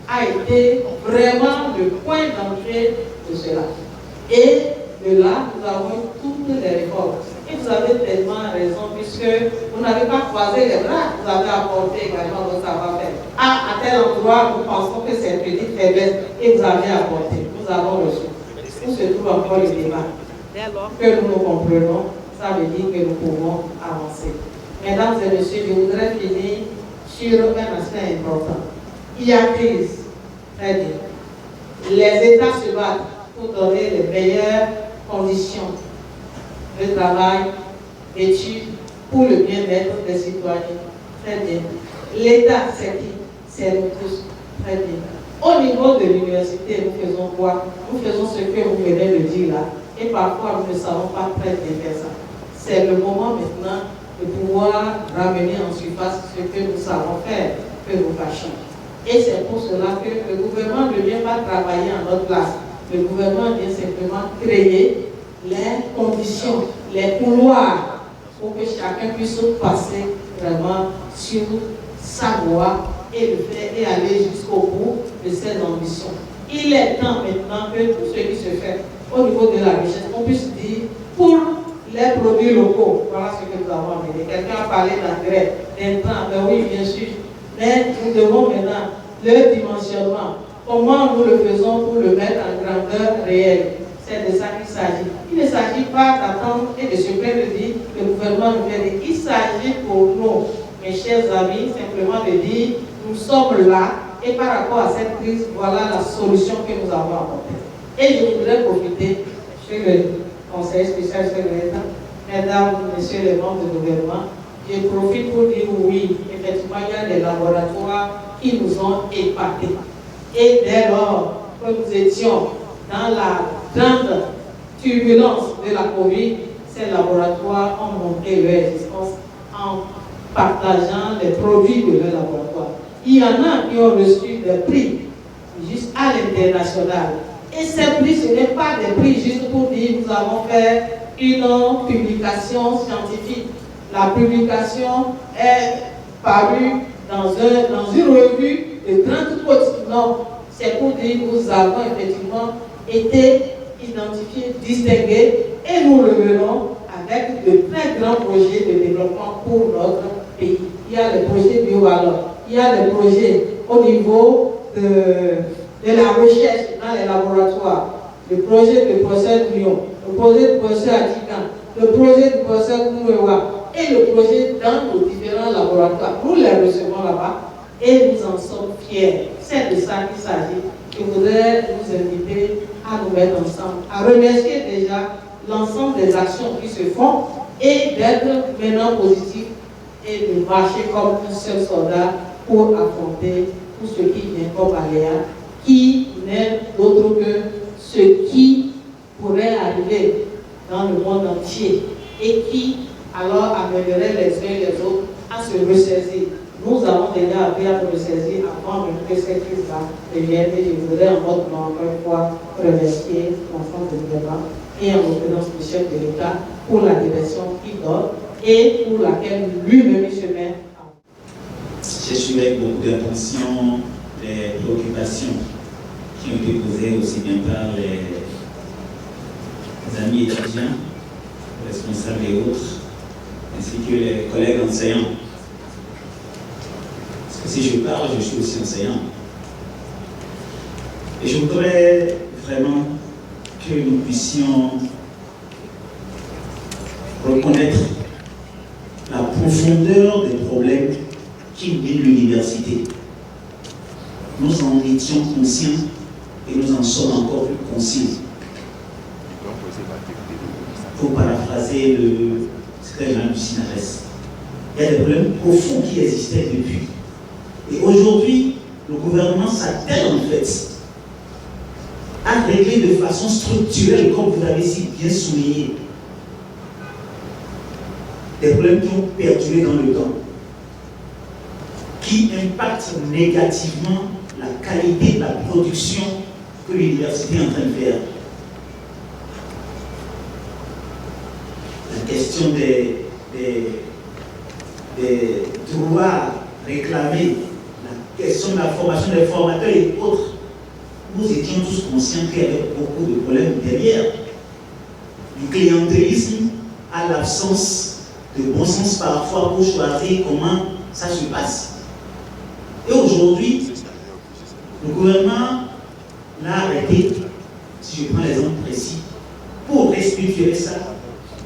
Speaker 9: a été vraiment le point d'entrée de cela. Et de là, nous avons toutes les réformes. Et vous avez tellement raison, puisque vous n'avez pas croisé les bras, vous avez apporté également votre savoir-faire. À tel endroit, nous pensons que c'est une petite faiblesse, et vous avez apporté, nous avons reçu. Où se trouve encore le débat? Dès lors que nous nous comprenons, ça veut dire que nous pouvons avancer. Mesdames et messieurs, je voudrais finir sur un aspect important. Il y a crise. Très bien. Les États se battent pour donner les meilleures conditions de travail, d'études, pour le bien-être des citoyens. Très bien. L'État, c'est qui? C'est nous tous. Très bien. Au niveau de l'université, nous faisons quoi? Nous faisons ce que vous venez de dire là. Et parfois, nous ne savons pas très bien faire ça. C'est le moment maintenant de pouvoir ramener en surface ce que nous savons faire, que nous cachons. Et c'est pour cela que le gouvernement ne vient pas travailler en notre place. Le gouvernement vient simplement créer les conditions, les couloirs pour que chacun puisse passer vraiment sur sa voie et le faire et aller jusqu'au bout de ses ambitions. Il est temps maintenant que tout ce qui se fait au niveau de la recherche, on puisse dire pour les produits locaux, voilà ce que nous avons amené. Quelqu'un a parlé d'engrais, d'intrants, ben oui, bien sûr, mais nous devons maintenant le dimensionnement. Comment nous le faisons pour le mettre en grandeur réelle? C'est de ça qu'il s'agit. Il ne s'agit pas d'attendre et de se plaindre de dire que le gouvernement nous fait. Il s'agit pour nous, mes chers amis, simplement de dire nous sommes là et par rapport à cette crise, voilà la solution que nous avons apportée. Et je voudrais profiter, sur le Conseil spécial sur l'État, mesdames, messieurs les membres du gouvernement, je profite pour dire oui, effectivement, il y a des laboratoires qui nous ont épatés. Et dès lors que nous étions dans la grande turbulence de la Covid, ces laboratoires ont montré leur existence en partageant les produits de leur laboratoire. Il y en a qui ont reçu des prix juste à l'international. Et ces prix, ce n'est pas des prix juste pour dire nous avons fait une publication scientifique. La publication est parue dans une revue de 30 postes. Non, c'est pour dire que nous avons effectivement été identifiés, distingués et nous revenons avec de très grands projets de développement pour notre pays. Il y a les projets BioValor, il y a les projets au niveau de la recherche dans les laboratoires, le projet du professeur Lyon, le projet du professeur Atikan, le projet du professeur Koumewa et le projet dans nos différents laboratoires. Nous les recevons là-bas et nous en sommes fiers. C'est de ça qu'il s'agit. Je voudrais vous inviter à nous mettre ensemble, à remercier déjà l'ensemble des actions qui se font et d'être maintenant positifs et de marcher comme un seul soldat pour affronter tout ce qui vient comme aléa, qui n'est d'autre que ce qui pourrait arriver dans le monde entier et qui alors amènerait les uns et les autres à se ressaisir. Nous avons déjà appris à nous ressaisir avant même que cette crise-là devienne et je voudrais en votre nom encore une fois remercier l'ensemble du gouvernement et en l'occurrence le chef de l'État pour la direction qu'il donne et pour laquelle lui-même se met en.
Speaker 10: J'ai suivi avec beaucoup d'attention les préoccupations qui ont été posées aussi bien par les amis étudiants, responsables et autres, ainsi que les collègues enseignants. Si je parle, je suis aussi enseignant. Et je voudrais vraiment que nous puissions reconnaître la profondeur des problèmes qui minent l'université. Nous en étions conscients et nous en sommes encore plus conscients. Pour paraphraser le secrétaire général du SYNARES, il y a des problèmes profonds qui existaient depuis. Et aujourd'hui, le gouvernement s'attelle en fait à régler de façon structurelle, comme vous l'avez si bien souligné, des problèmes qui ont perduré dans le temps, qui impactent négativement la qualité de la production que l'université est en train de faire. La question des droits réclamés, la question de la formation des formateurs et autres, nous étions tous conscients qu'il y avait beaucoup de problèmes derrière. Du clientélisme à l'absence de bon sens parfois pour choisir comment ça se passe. Et aujourd'hui, le gouvernement l'a arrêté, si je prends l'exemple précis, pour restructurer ça,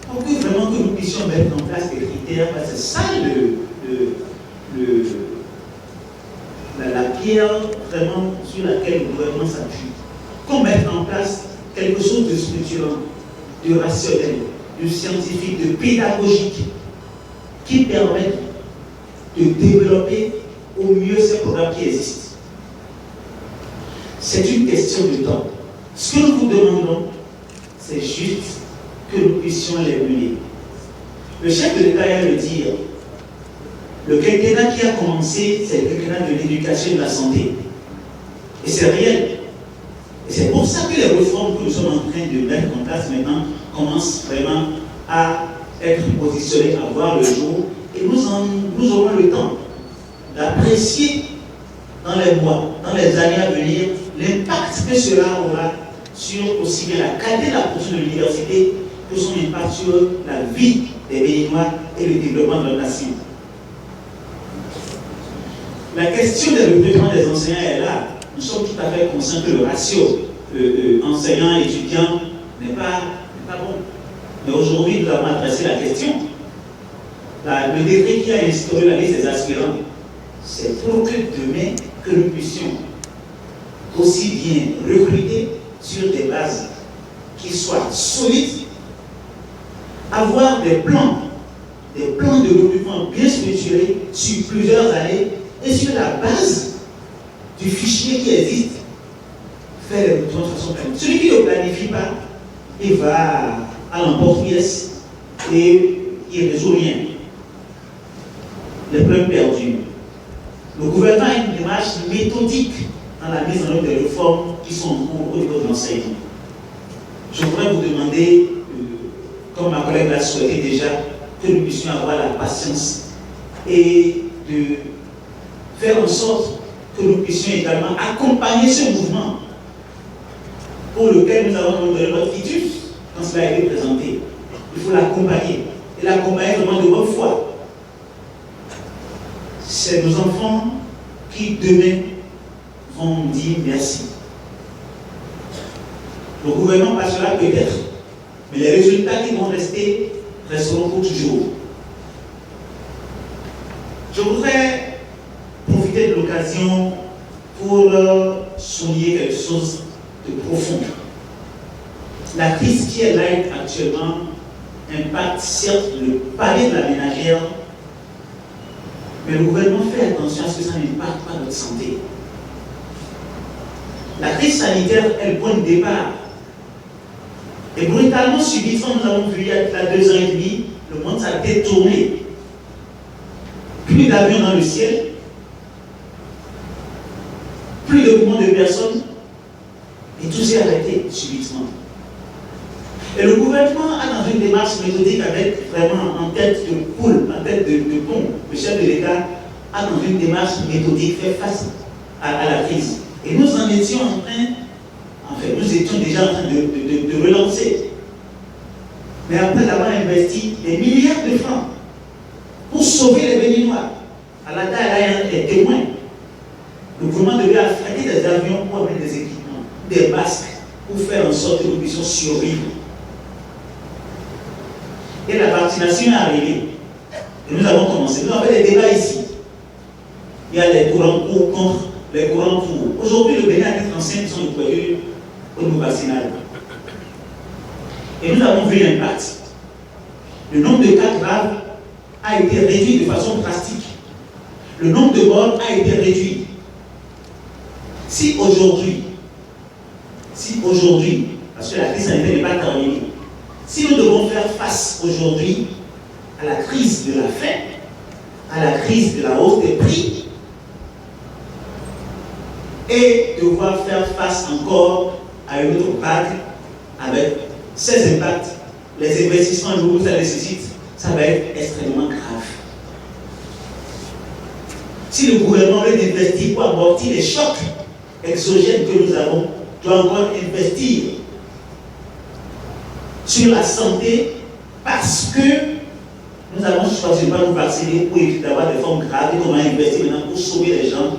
Speaker 10: pour que vraiment que nous puissions mettre en place des critères, parce que c'est ça la pierre vraiment sur laquelle le gouvernement s'appuie. Qu'on mette en place quelque chose de structurant, de rationnel, de scientifique, de pédagogique, qui permette de développer au mieux ces programmes qui existent. C'est une question de temps. Ce que nous vous demandons, c'est juste que nous puissions les mener. Le chef de l'État vient de le dire. Le quinquennat qui a commencé, c'est le quinquennat de l'éducation et de la santé. Et c'est réel. Et c'est pour ça que les réformes que nous sommes en train de mettre en place maintenant commencent vraiment à être positionnées, à voir le jour. Et nous aurons le temps d'apprécier dans les mois, dans les années à venir, l'impact que cela aura sur aussi bien la qualité de la production de l'université que son impact sur la vie des Béninois et le développement de la nation. La question des recrutements des enseignants est là. Nous sommes tout à fait conscients que le ratio enseignants-étudiants n'est pas bon. Mais aujourd'hui, nous avons adressé la question. Le décret qui a instauré la liste des aspirants, c'est pour que demain, que nous puissions aussi bien recruter sur des bases qui soient solides, avoir des plans de recrutement bien structurés sur plusieurs années et sur la base du fichier qui existe, faire les recrutements de façon planifiée. Celui qui ne planifie pas, il va à l'emporte-pièce et il ne résout rien. Les problèmes perdus. Le gouvernement a une démarche méthodique dans la mise en œuvre des réformes qui sont en cours au niveau de l'enseignement. Je voudrais vous demander, comme ma collègue l'a souhaité déjà, que nous puissions avoir la patience et de faire en sorte que nous puissions également accompagner ce mouvement pour lequel nous avons donné notre quitus quand cela a été présenté. Il faut l'accompagner. Et l'accompagner vraiment de bonne foi. C'est nos enfants qui demain vont dire merci. Le gouvernement passera peut-être, mais les résultats qui vont rester resteront pour toujours. Je voudrais profiter de l'occasion pour souligner quelque chose de profond. La crise qui est là actuellement impacte certes le palier de la ménagère, mais le gouvernement fait attention à ce que ça n'impacte pas notre santé. La crise sanitaire est le point de départ. Et brutalement, subitement, nous avons vu il y a 2 ans et demi, le monde s'est détourné. Plus d'avions dans le ciel, plus de mouvements de personnes, et tout s'est arrêté subitement. Et le gouvernement a dans une démarche méthodique avec vraiment en tête de poule, en tête de pont. Le chef de l'État a dans une démarche méthodique fait face à la crise. Et nous en étions en train, nous étions déjà en train de relancer. Mais après avoir investi des milliards de francs pour sauver les Béninois, Alada est témoin. Le gouvernement devait affréter des avions pour amener des équipements, des masques, pour faire en sorte que nous puissions survivre. Et la vaccination est arrivée. Et nous avons commencé. Nous avons fait des débats ici. Il y a les courants pour, contre, les courants pour. Aujourd'hui, le Bénin a 35% de couverture au niveau vaccinal. Et nous avons vu l'impact. Le nombre de cas graves a été réduit de façon drastique. Le nombre de morts a été réduit. Si aujourd'hui, parce que la crise sanitaire n'est pas terminée, si nous devons faire face aujourd'hui à la crise de la faim, à la crise de la hausse des prix, et devoir faire face encore à une autre vague avec ces impacts, les investissements nouveaux que ça nécessite, ça va être extrêmement grave. Si le gouvernement veut investir pour amortir les chocs exogènes que nous avons, doit encore investir sur la santé parce que nous avons choisi de ne pas nous vacciner pour éviter d'avoir des formes graves et qu'on va investir maintenant pour sauver les gens.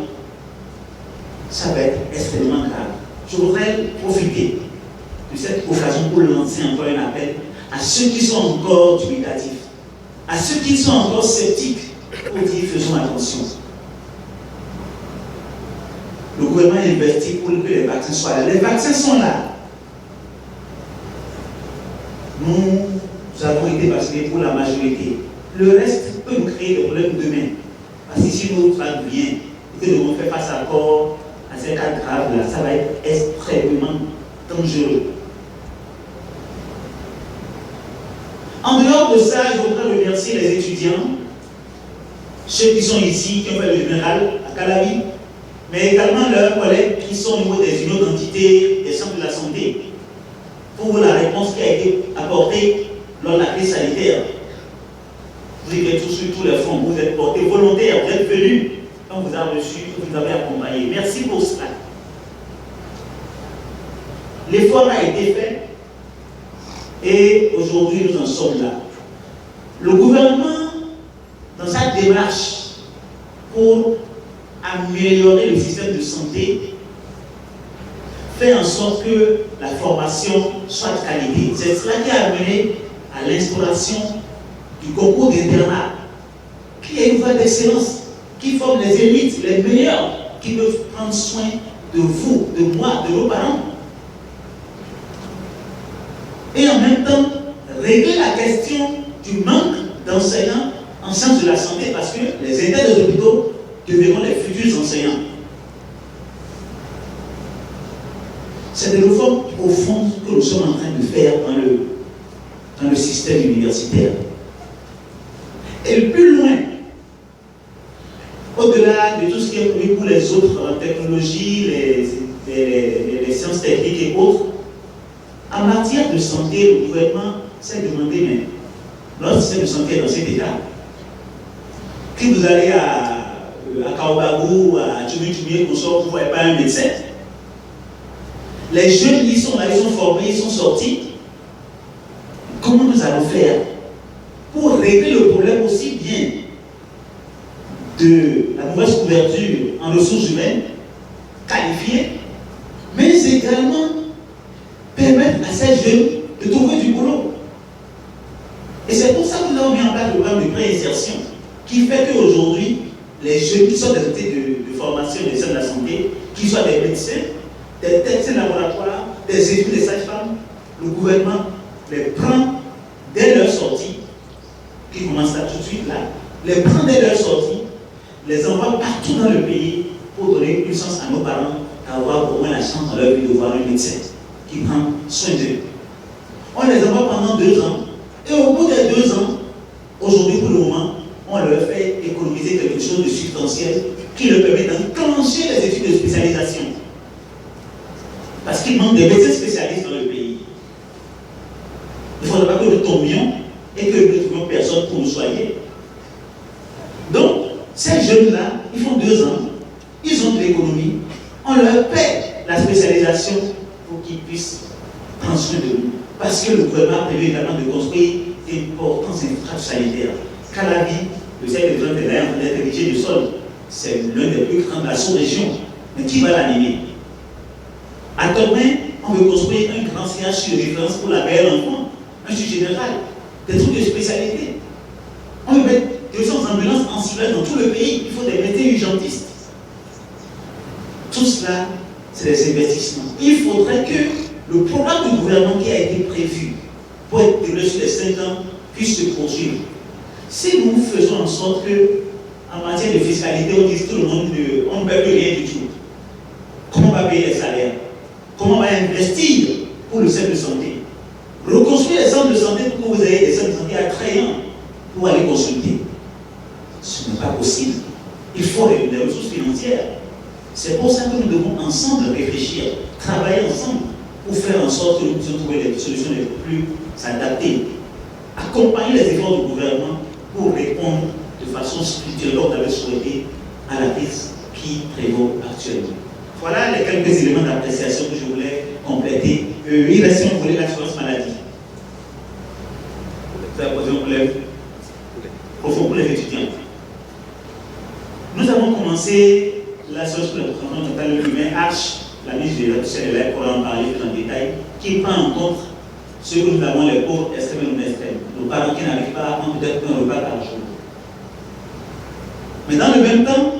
Speaker 10: Ça va être extrêmement grave. Je voudrais profiter de cette occasion pour lancer encore un appel à ceux qui sont encore dubitatifs, à ceux qui sont encore sceptiques, pour dire faisons attention. Le gouvernement investit pour que les vaccins soient là. Les vaccins sont là. Nous avons été vaccinés pour la majorité. Le reste peut nous créer des problèmes demain. Parce que si nous travaillons bien et que nous devons faire face encore à ces cas graves-là, ça va être extrêmement dangereux. En dehors de ça, je voudrais remercier les étudiants, ceux qui sont ici, qui ont fait le général à Calavi, mais également leurs collègues qui sont au niveau des unions d'entités, des centres de la santé, pour la réponse qui a été apportée lors de la crise sanitaire. Vous êtes tous sur tous les fronts, vous êtes portés volontaires, vous êtes venus, on vous a reçu, vous avez accompagné. Merci pour cela. L'effort a été fait et aujourd'hui nous en sommes là. Le gouvernement, dans sa démarche pour améliorer le système de santé, fait en sorte que la formation soit de qualité. C'est cela qui a amené à l'instauration du concours d'internat, qui est une voie d'excellence, qui forme les élites, les meilleurs, qui peuvent prendre soin de vous, de moi, de nos parents. Et en même temps, régler la question du manque d'enseignants en sciences de la santé, parce que les internes des hôpitaux deviendront les futurs enseignants. C'est des réformes profondes que nous sommes en train de faire dans le système universitaire. Et plus loin, au-delà de tout ce qui est prévu pour les autres technologies, les sciences techniques et autres, en matière de santé, le gouvernement s'est demandé, mais notre système de santé est dans cet état. Si vous allez à Kaobagou, à Tchoubi-Tchoubi, vous ne voyez pas un médecin. Les jeunes, ils sont là, ils sont formés, ils sont sortis. Comment nous allons faire pour régler le problème aussi bien de la mauvaise couverture en ressources humaines qualifiées, mais également permettre à ces jeunes de trouver du boulot. Et c'est pour ça que nous avons mis en place le programme de préinsertion qui fait qu'aujourd'hui, les jeunes qui sont des unités de formation des centres de la santé, qui soient des médecins, des techniciens de laboratoire, des études des sages-femmes, le gouvernement les prend dès leur sortie, qui commence là tout de suite là, les prend dès leur sortie, les envoie partout dans le pays pour donner une chance à nos parents d'avoir au moins la chance dans leur vie de voir un médecin qui prend soin d'eux. On les envoie pendant 2 ans, et au bout des 2 ans, aujourd'hui pour le moment, on leur fait économiser quelque chose de substantiel qui leur permet d'enclencher les études de spécialisation. Parce qu'il manque des médecins spécialistes dans le pays. Il ne faudra pas que nous tombions et que nous ne trouvions personne pour nous soigner. Donc, ces jeunes-là, ils font 2 ans, ils ont de l'économie, on leur paie la spécialisation pour qu'ils puissent prendre soin de nous. Parce que le gouvernement a prévu également de construire d'importantes infrastructures sanitaires. Calavi Le CEI de Jean-Thénaï est en train d'être érigé du sol. C'est l'un des plus grands de la sous-région. Mais qui va l'animer? À Torbin, on veut construire un grand CH de référence pour la belle enfant, un sujet général, des trucs de spécialité. On veut mettre des ambulances en civil dans tout le pays. Il faut des médecins urgentistes. Tout cela, c'est des investissements. Il faudrait que le programme du gouvernement qui a été prévu pour être déroulé sur les 5 ans puisse se poursuivre. Si nous faisons en sorte que, en matière de fiscalité, on dit tout le monde on ne paie plus rien du tout, comment on va payer les salaires? Comment on va investir pour le centre de santé? Reconstruire les centres de santé pour que vous ayez des centres de santé attrayants pour aller consulter. Ce n'est pas possible. Il faut des ressources financières. C'est pour ça que nous devons ensemble réfléchir, travailler ensemble pour faire en sorte que nous puissions trouver les solutions les plus adaptées. Accompagner les efforts du gouvernement pour répondre de façon structurelle, comme on avait souhaité, à la crise qui prévaut actuellement. Voilà les quelques éléments d'appréciation que je voulais compléter. Il reste un volet l'assurance maladie. Ça a posé un problème profond pour les étudiants. Nous avons commencé l'assurance pour le traitement total humain, H, la ministre de l'Agriculture pour en parler plus en détail, qui prend en compte ce que nous avons les pauvres extrêmes et non extrêmes, nos parents qui n'arrivent pas à prendre peut-être un repas par jour. Mais dans le même temps,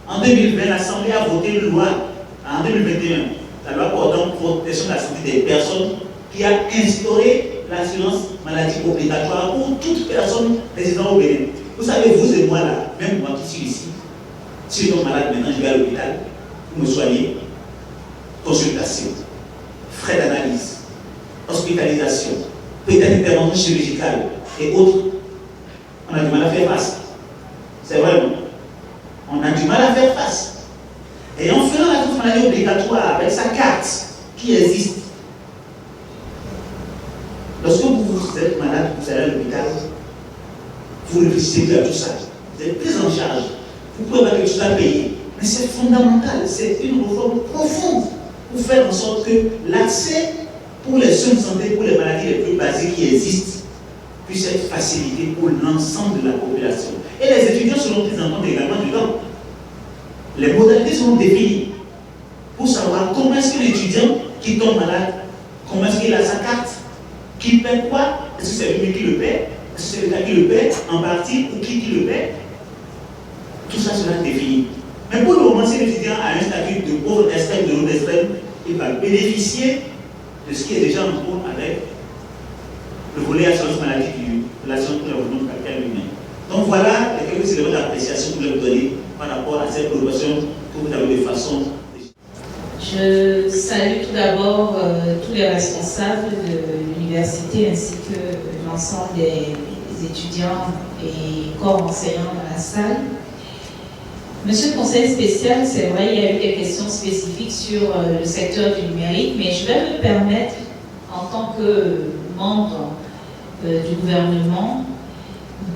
Speaker 10: en 2020, l'Assemblée a voté une loi, en 2021, la loi portant protection de la santé des personnes, qui a instauré l'assurance maladie obligatoire pour toute personne résidant au Bénin. Vous savez, vous et moi là, même moi qui suis ici, si je tombe malade maintenant, je vais à l'hôpital pour me soigner, consultation, frais d'analyse, hospitalisation, peut-être intervention chirurgicale et autres. On a du mal à faire face. C'est vrai, non? On a du mal à faire face. Et en faisant la maladie obligatoire avec sa carte qui existe, lorsque vous êtes malade, vous allez à l'hôpital, vous réfléchissez plus à tout ça. Vous êtes pris en charge. Vous pouvez avoir quelque chose à payer. Mais c'est fondamental. C'est une réforme profonde pour faire en sorte que l'accès pour les soins de santé, pour les maladies les plus basiques qui existent, puisse être facilité pour l'ensemble de la population. Et les étudiants seront pris en compte également dedans. Les modalités seront définies pour savoir comment est-ce que l'étudiant qui tombe malade, comment est-ce qu'il a sa carte, qui paie quoi, est-ce que c'est lui qui le paie, est-ce que c'est l'État qui le paie en partie ou qui le paie. Tout ça sera défini. Mais pour le moment, si l'étudiant a un statut de pauvre extrême, de non extrême, il va bénéficier de ce qui est déjà en cours avec le volet assurance maladie de l'assurance pour le développement capital humain. Donc voilà les quelques éléments d'appréciation que je vais vous donner par rapport à cette préoccupation que vous avez de façon.
Speaker 11: Je salue tout d'abord tous les responsables de l'université ainsi que l'ensemble des étudiants et corps enseignants dans la salle. Monsieur le conseiller spécial, c'est vrai, il y a eu des questions spécifiques sur le secteur du numérique, mais je vais me permettre, en tant que membre du gouvernement,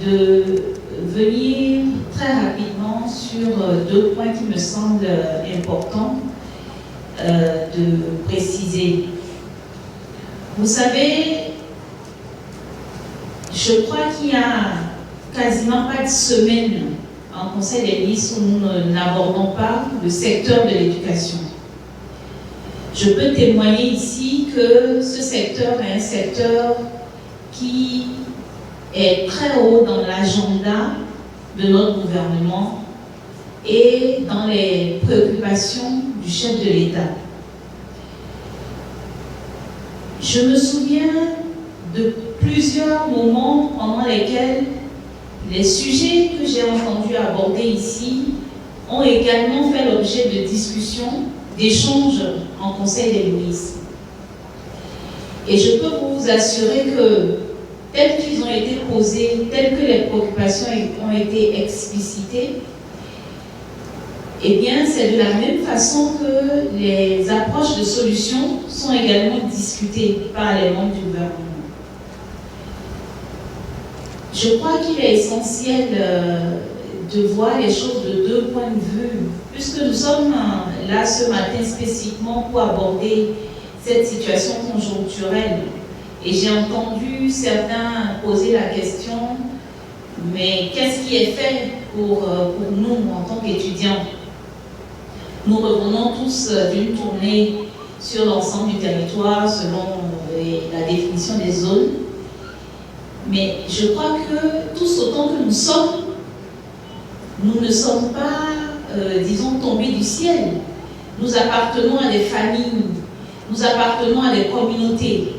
Speaker 11: de venir très rapidement sur 2 points qui me semblent importants de préciser. Vous savez, je crois qu'il n'y a quasiment pas de semaine en Conseil des ministres où nous n'abordons pas le secteur de l'éducation. Je peux témoigner ici que ce secteur est un secteur qui est très haut dans l'agenda de notre gouvernement et dans les préoccupations du chef de l'État. Je me souviens de plusieurs moments pendant lesquels les sujets que j'ai entendu aborder ici ont également fait l'objet de discussions, d'échanges en Conseil des ministres. Et je peux vous assurer que, tels qu'ils ont été posés, telles que les préoccupations ont été explicitées, eh bien, c'est de la même façon que les approches de solutions sont également discutées par les membres du gouvernement. Je crois qu'il est essentiel de voir les choses de 2 points de vue, puisque nous sommes là ce matin spécifiquement pour aborder cette situation conjoncturelle. Et j'ai entendu certains poser la question Mais qu'est-ce qui est fait pour nous en tant qu'étudiants? Nous revenons tous d'une tournée sur l'ensemble du territoire selon la définition des zones. Mais je crois que tous autant que nous sommes, nous ne sommes pas, disons, tombés du ciel. Nous appartenons à des familles, nous appartenons à des communautés.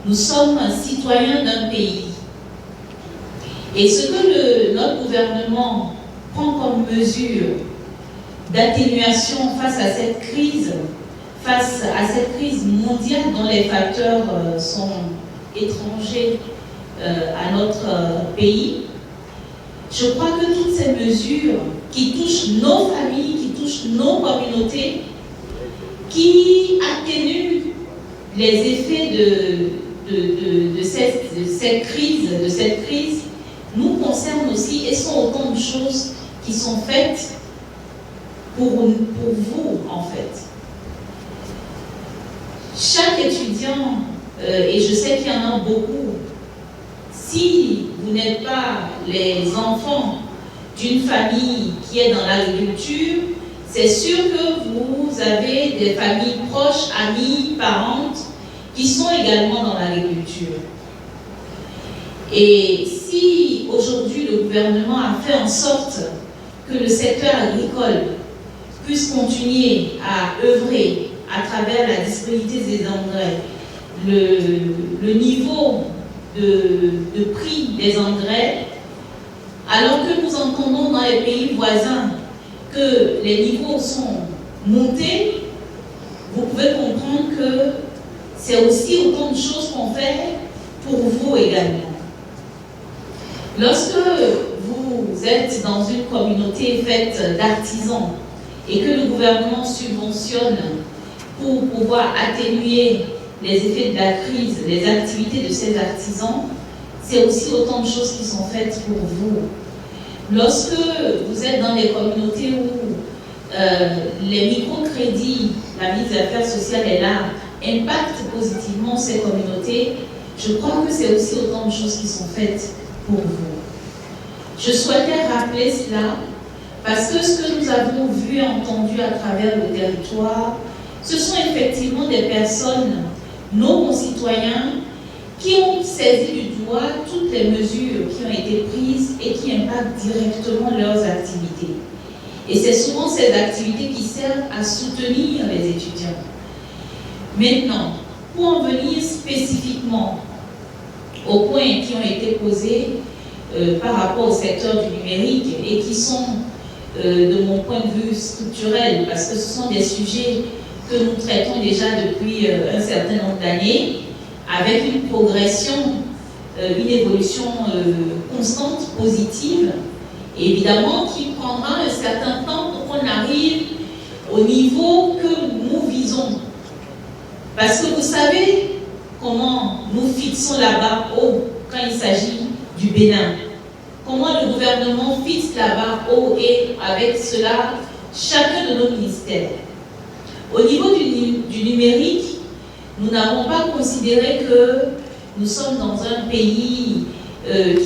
Speaker 11: Nous sommes citoyens d'un pays. Et ce que notre gouvernement prend comme mesure d'atténuation face à cette crise mondiale dont les facteurs sont étrangers à notre pays, je crois que toutes ces mesures qui touchent nos familles, qui touchent nos communautés, qui atténuent les effets de cette crise, nous concernent aussi et sont autant de choses qui sont faites pour vous, en fait. Chaque étudiant, et je sais qu'il y en a beaucoup, si vous n'êtes pas les enfants d'une famille qui est dans l'agriculture, c'est sûr que vous avez des familles proches, amies, parentes, qui sont également dans l'agriculture. Et si aujourd'hui le gouvernement a fait en sorte que le secteur agricole puisse continuer à œuvrer à travers la disponibilité des engrais, le niveau de prix des engrais, alors que nous entendons dans les pays voisins que les niveaux sont montés, vous pouvez comprendre que c'est aussi autant de choses qu'on fait pour vous également. Lorsque vous êtes dans une communauté faite d'artisans et que le gouvernement subventionne pour pouvoir atténuer les effets de la crise, les activités de ces artisans, c'est aussi autant de choses qui sont faites pour vous. Lorsque vous êtes dans des communautés où les microcrédits, la ministre des Affaires sociales est là, impactent positivement ces communautés, je crois que c'est aussi autant de choses qui sont faites pour vous. Je souhaitais rappeler cela parce que ce que nous avons vu et entendu à travers le territoire, ce sont effectivement des personnes, nos concitoyens, qui ont saisi du doigt toutes les mesures qui ont été prises et qui impactent directement leurs activités. Et c'est souvent ces activités qui servent à soutenir les étudiants. Maintenant, pour en venir spécifiquement aux points qui ont été posés par rapport au secteur du numérique et qui sont, de mon point de vue, structurels, parce que ce sont des sujets que nous traitons déjà depuis un certain nombre d'années, avec une progression, une évolution constante, positive, et évidemment qui prendra un certain temps pour qu'on arrive au niveau que nous visons. Parce que vous savez comment nous fixons la barre haut quand il s'agit du Bénin. Comment le gouvernement fixe la barre haut et avec cela, chacun de nos ministères. Au niveau du numérique, nous n'avons pas considéré que nous sommes dans un pays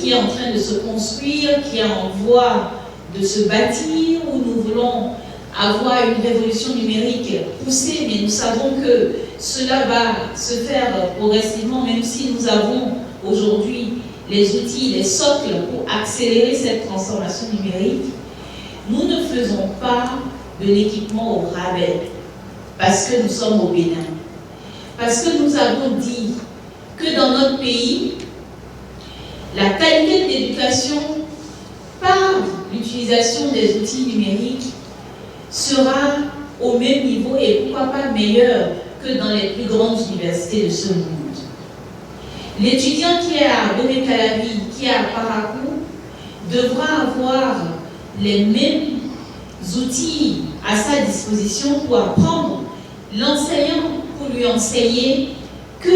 Speaker 11: qui est en train de se construire, qui est en voie de se bâtir, où nous voulons avoir une révolution numérique poussée, mais nous savons que cela va se faire progressivement, même si nous avons aujourd'hui les outils, les socles pour accélérer cette transformation numérique. Nous ne faisons pas de l'équipement au rabais, parce que nous sommes au Bénin. Parce que nous avons dit que dans notre pays, la qualité de l'éducation par l'utilisation des outils numériques sera au même niveau et pourquoi pas meilleure que dans les plus grandes universités de ce monde. L'étudiant qui est à Boné-Calavi, qui est à Parakou, devra avoir les mêmes outils à sa disposition pour apprendre, l'enseignant pour lui enseigner, que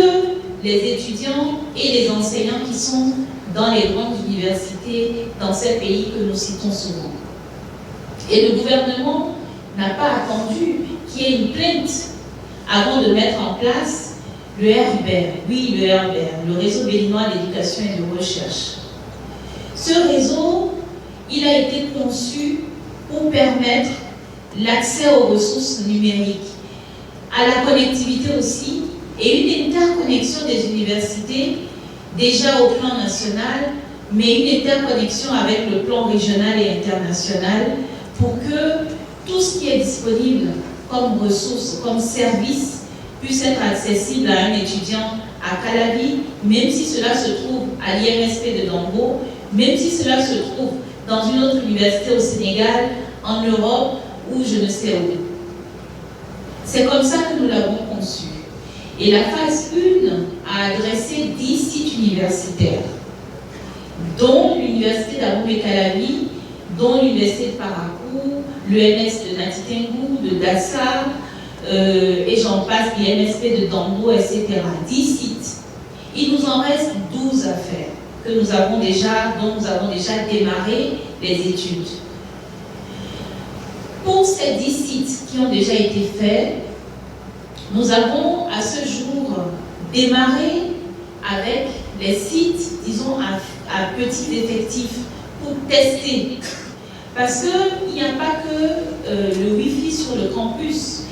Speaker 11: les étudiants et les enseignants qui sont dans les grandes universités dans ces pays que nous citons souvent. Et le gouvernement n'a pas attendu qu'il y ait une plainte avant de mettre en place le RBER. Oui, le RBER, le Réseau béninois d'éducation et de recherche. Ce réseau, il a été conçu pour permettre l'accès aux ressources numériques, à la connectivité aussi, et une interconnexion des universités, déjà au plan national, mais une interconnexion avec le plan régional et international, pour que tout ce qui est disponible comme ressources, comme service, puisse être accessible à un étudiant à Calavi, même si cela se trouve à l'IMSP de Dambo, même si cela se trouve dans une autre université au Sénégal, en Europe, ou je ne sais où. C'est comme ça que nous l'avons conçu. Et la phase 1 a adressé 10 sites universitaires, dont l'université d'Abomey-Calavi, dont l'université de Parakou, l'ENS de Nati-Tengou, de Dassar, et j'en passe, l'IMSP de Dambo, etc. 10 sites. Il nous en reste 12 à faire, dont nous avons déjà démarré les études. Pour ces 10 sites qui ont déjà été faits, nous avons à ce jour démarré avec les sites, disons, à petit effectif pour tester. Parce qu'il n'y a pas que le Wi-Fi sur le campus.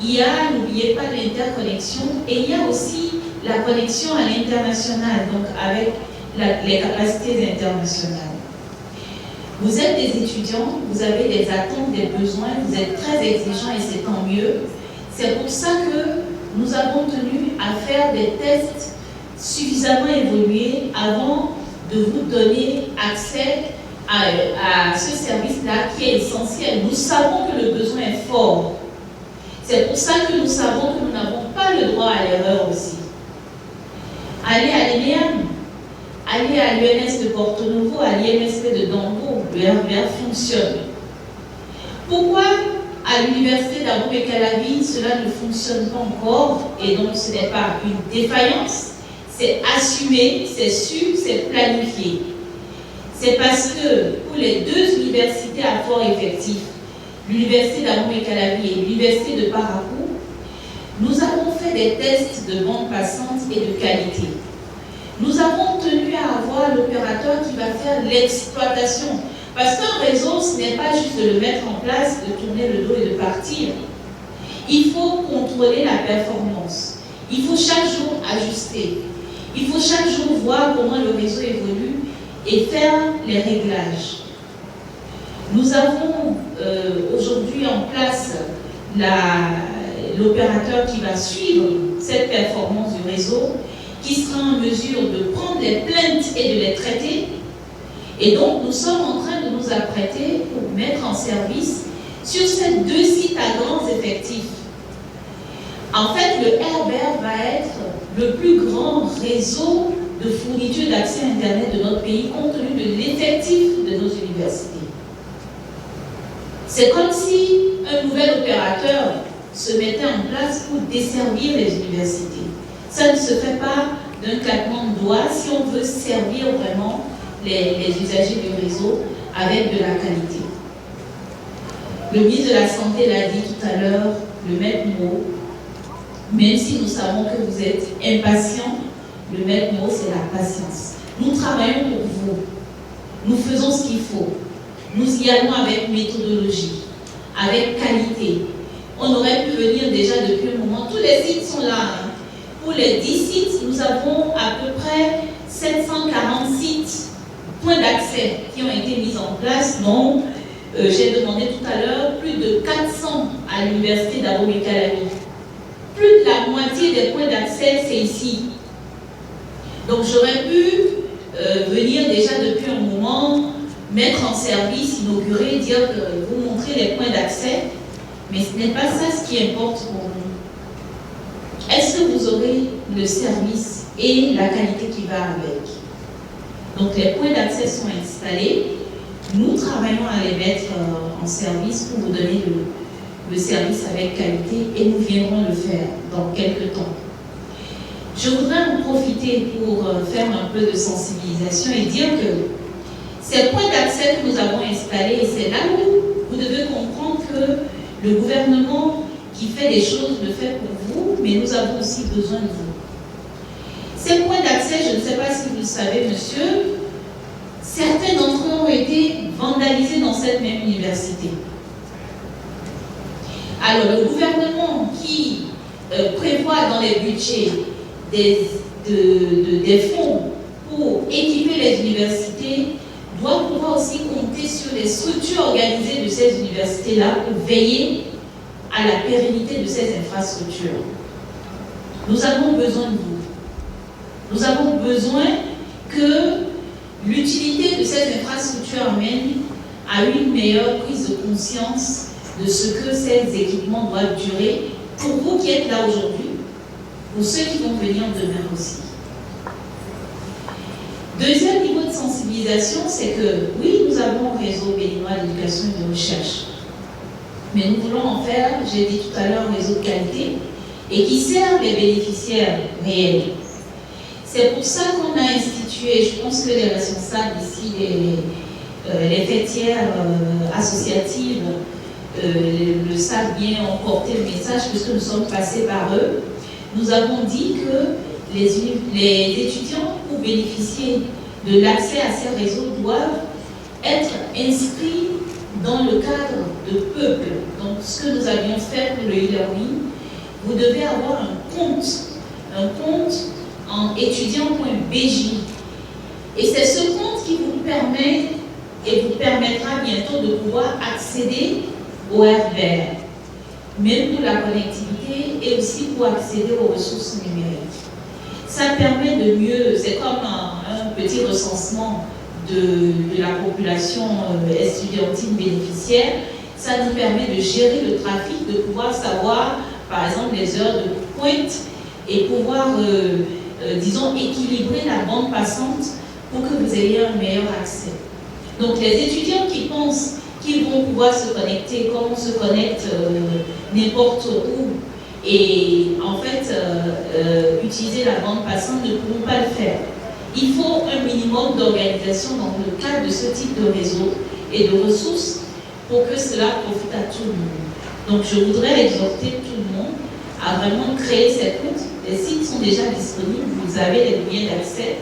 Speaker 11: Il y a, n'oubliez pas, l'interconnexion et il y a aussi la connexion à l'international, donc avec les capacités internationales. Vous êtes des étudiants, vous avez des attentes, des besoins, vous êtes très exigeants et c'est tant mieux. C'est pour ça que nous avons tenu à faire des tests suffisamment évolués avant de vous donner accès à ce service-là qui est essentiel. Nous savons que le besoin est fort. C'est pour ça que nous savons que nous n'avons pas le droit à l'erreur aussi. Allez à l'ENEAM, allez à l'UNS de Porto Novo, à l'IMSP de Dambo, le RVR fonctionne. Pourquoi à l'université d'Abomey-Calavi cela ne fonctionne pas encore et donc ce n'est pas une défaillance, c'est assumé, c'est su, c'est planifié. C'est parce que pour les deux universités à fort effectif, l'université d'Abomey-Calavi et l'université de Parakou, nous avons fait des tests de bande passante et de qualité. Nous avons tenu à avoir l'opérateur qui va faire l'exploitation. Parce qu'un réseau, ce n'est pas juste de le mettre en place, de tourner le dos et de partir. Il faut contrôler la performance. Il faut chaque jour ajuster. Il faut chaque jour voir comment le réseau évolue et faire les réglages. Nous avons aujourd'hui en place l'opérateur qui va suivre cette performance du réseau, qui sera en mesure de prendre les plaintes et de les traiter. Et donc, nous sommes en train de nous apprêter pour mettre en service sur ces deux sites à grands effectifs. En fait, le RBR va être le plus grand réseau de fourniture d'accès à Internet de notre pays compte tenu de l'effectif de nos universités. C'est comme si un nouvel opérateur se mettait en place pour desservir les universités. Ça ne se fait pas d'un claquement de doigts si on veut servir vraiment les usagers du réseau avec de la qualité. Le ministre de la Santé l'a dit tout à l'heure, le maître mot, même si nous savons que vous êtes impatients, le maître mot c'est la patience. Nous travaillons pour vous, nous faisons ce qu'il faut, nous y allons avec méthodologie, avec qualité. On aurait pu venir déjà depuis un moment, tous les sites sont là. Hein. Pour les 10 sites, nous avons à peu près 740 sites, points d'accès qui ont été mis en place, dont j'ai demandé tout à l'heure plus de 400 à l'université d'Abomey-Calavi. Plus de la moitié des points d'accès, c'est ici. Donc j'aurais pu venir déjà depuis un moment, mettre en service, inaugurer, dire que vous montrez les points d'accès, mais ce n'est pas ça ce qui importe pour nous. Est-ce que vous aurez le service et la qualité qui va avec? Donc les points d'accès sont installés. Nous travaillons à les mettre en service pour vous donner le service avec qualité et nous viendrons le faire dans quelques temps. Je voudrais en profiter pour faire un peu de sensibilisation et dire que ces points d'accès que nous avons installés, c'est là où vous devez comprendre que le gouvernement qui fait des choses le fait pour vous, mais nous avons aussi besoin de vous. Ces points d'accès, je ne sais pas si vous le savez, monsieur, certains d'entre eux ont été vandalisés dans cette même université. Alors, le gouvernement qui prévoit dans les budgets des fonds pour équiper les universités doit pouvoir aussi compter sur les structures organisées de ces universités-là pour veiller à la pérennité de ces infrastructures. Nous avons besoin de vous. Nous avons besoin que l'utilité de ces infrastructures amène à une meilleure prise de conscience de ce que ces équipements doivent durer pour vous qui êtes là aujourd'hui, pour ceux qui vont venir demain aussi. Deuxième niveau de sensibilisation, c'est que oui, nous avons un réseau béninois d'éducation et de recherche, mais nous voulons en faire, j'ai dit tout à l'heure, un réseau de qualité et qui sert les bénéficiaires réels. C'est pour ça qu'on a institué, je pense que les responsables ici, les fêtières associatives le savent bien, ont porté le message puisque nous sommes passés par eux. Nous avons dit que les étudiants, pour bénéficier de l'accès à ces réseaux, doivent être inscrits dans le cadre de peuple. Donc, ce que nous avions fait pour le e-learning, vous devez avoir un compte en étudiant.bj. Et c'est ce compte qui vous permet et vous permettra bientôt de pouvoir accéder au RBR, même pour la connectivité et aussi pour accéder aux ressources numériques. Ça permet de mieux, c'est comme un petit recensement de la population estudiantine bénéficiaire. Ça nous permet de gérer le trafic, de pouvoir savoir, par exemple, les heures de pointe et pouvoir, disons, équilibrer la bande passante pour que vous ayez un meilleur accès. Donc, les étudiants qui pensent qu'ils vont pouvoir se connecter comme on se connecte n'importe où et en fait utiliser la bande passante ne pourront pas le faire. Il faut un minimum d'organisation dans le cadre de ce type de réseau et de ressources pour que cela profite à tout le monde. Donc je voudrais exhorter tout le monde à vraiment créer cette route. Les sites sont déjà disponibles, vous avez les moyens d'accès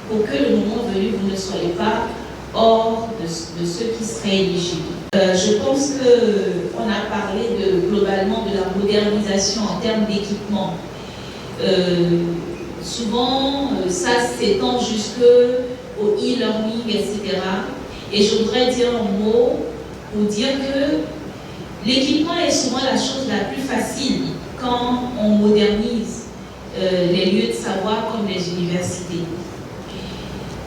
Speaker 11: pour que le moment venu, vous ne soyez pas hors de ceux qui seraient éligibles. Je pense qu'on a parlé globalement de la modernisation en termes d'équipement. Souvent, ça s'étend jusqu'au e-learning, etc. Et je voudrais dire un mot pour dire que l'équipement est souvent la chose la plus facile quand on modernise les lieux de savoir comme les universités.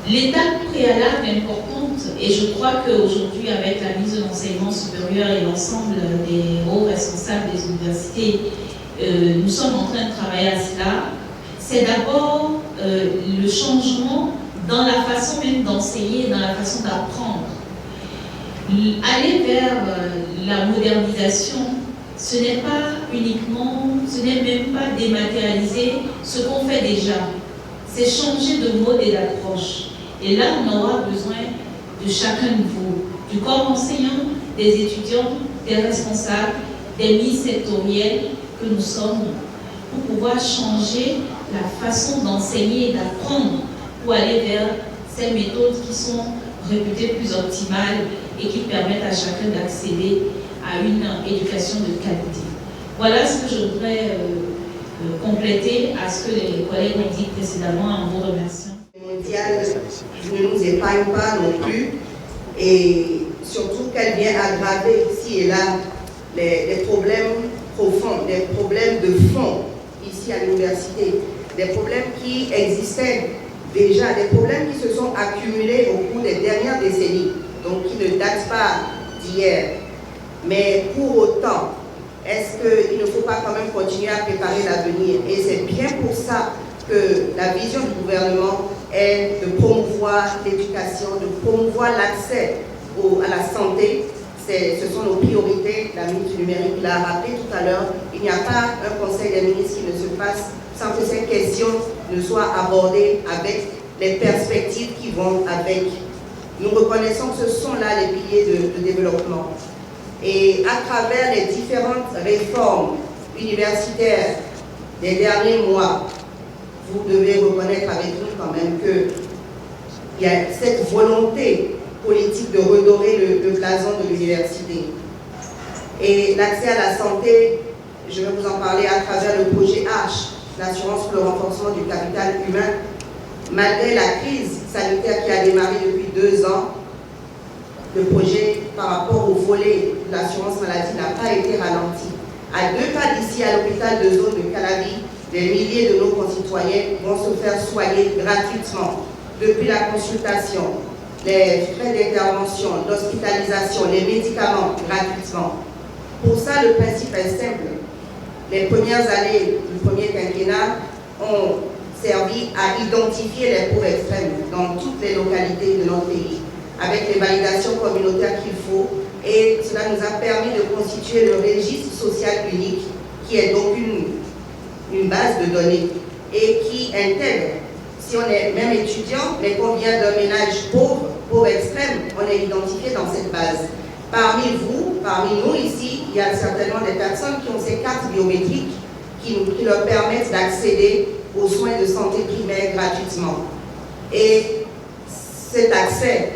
Speaker 11: L'étape préalable importante, et je crois qu'aujourd'hui, avec la mise de l'enseignement supérieur et l'ensemble des hauts responsables des universités, nous sommes en train de travailler à cela, c'est d'abord le changement dans la façon même d'enseigner, dans la façon d'apprendre. Aller vers la modernisation, ce n'est pas uniquement, ce n'est même pas dématérialiser ce qu'on fait déjà. C'est changer de mode et d'approche. Et là, on aura besoin de chacun de vous, du corps enseignant, des étudiants, des responsables, des mi-sectoriels que nous sommes, pour pouvoir changer la façon d'enseigner et d'apprendre pour aller vers ces méthodes qui sont réputées plus optimales et qui permettent à chacun d'accéder à une éducation de qualité. Voilà ce que je voudrais compléter à ce que les collègues ont dit précédemment en vous remerciant.
Speaker 12: Ne nous épargne pas non plus et surtout qu'elle vient aggraver ici et là les problèmes profonds, des problèmes de fond ici à l'université, des problèmes qui existaient déjà, des problèmes qui se sont accumulés au cours des dernières décennies, donc qui ne datent pas d'hier. Mais pour autant, est-ce qu'il ne faut pas quand même continuer à préparer l'avenir? Et c'est bien pour ça que la vision du gouvernement est de promouvoir l'éducation, de promouvoir l'accès à la santé. Ce sont nos priorités. La ministre du numérique l'a rappelé tout à l'heure. Il n'y a pas un conseil des ministres qui ne se passe sans que ces questions ne soient abordées avec les perspectives qui vont avec. Nous reconnaissons que ce sont là les piliers de développement. Et à travers les différentes réformes universitaires des derniers mois, vous devez reconnaître avec nous quand même que il y a cette volonté politique de redorer le blason de l'université. Et l'accès à la santé, je vais vous en parler à travers le projet H, l'assurance pour le renforcement du capital humain. Malgré la crise sanitaire qui a démarré depuis 2 ans, le projet par rapport au volet de l'assurance maladie n'a pas été ralenti. À 2 pas d'ici, à l'hôpital de zone de Calavi, des milliers de nos concitoyens vont se faire soigner gratuitement, depuis la consultation, les frais d'intervention, l'hospitalisation, les médicaments gratuitement. Pour ça, le principe est simple. Les premières années du premier quinquennat ont servi à identifier les pauvres extrêmes dans toutes les localités de notre pays, avec les validations communautaires qu'il faut, et cela nous a permis de constituer le registre social unique, qui est donc une base de données, et qui intègre, si on est même étudiant, mais qu'on vient d'un ménage pauvre extrême, on est identifié dans cette base. Parmi vous, parmi nous ici, il y a certainement des personnes qui ont ces cartes biométriques qui leur permettent d'accéder aux soins de santé primaire gratuitement. Et cet accès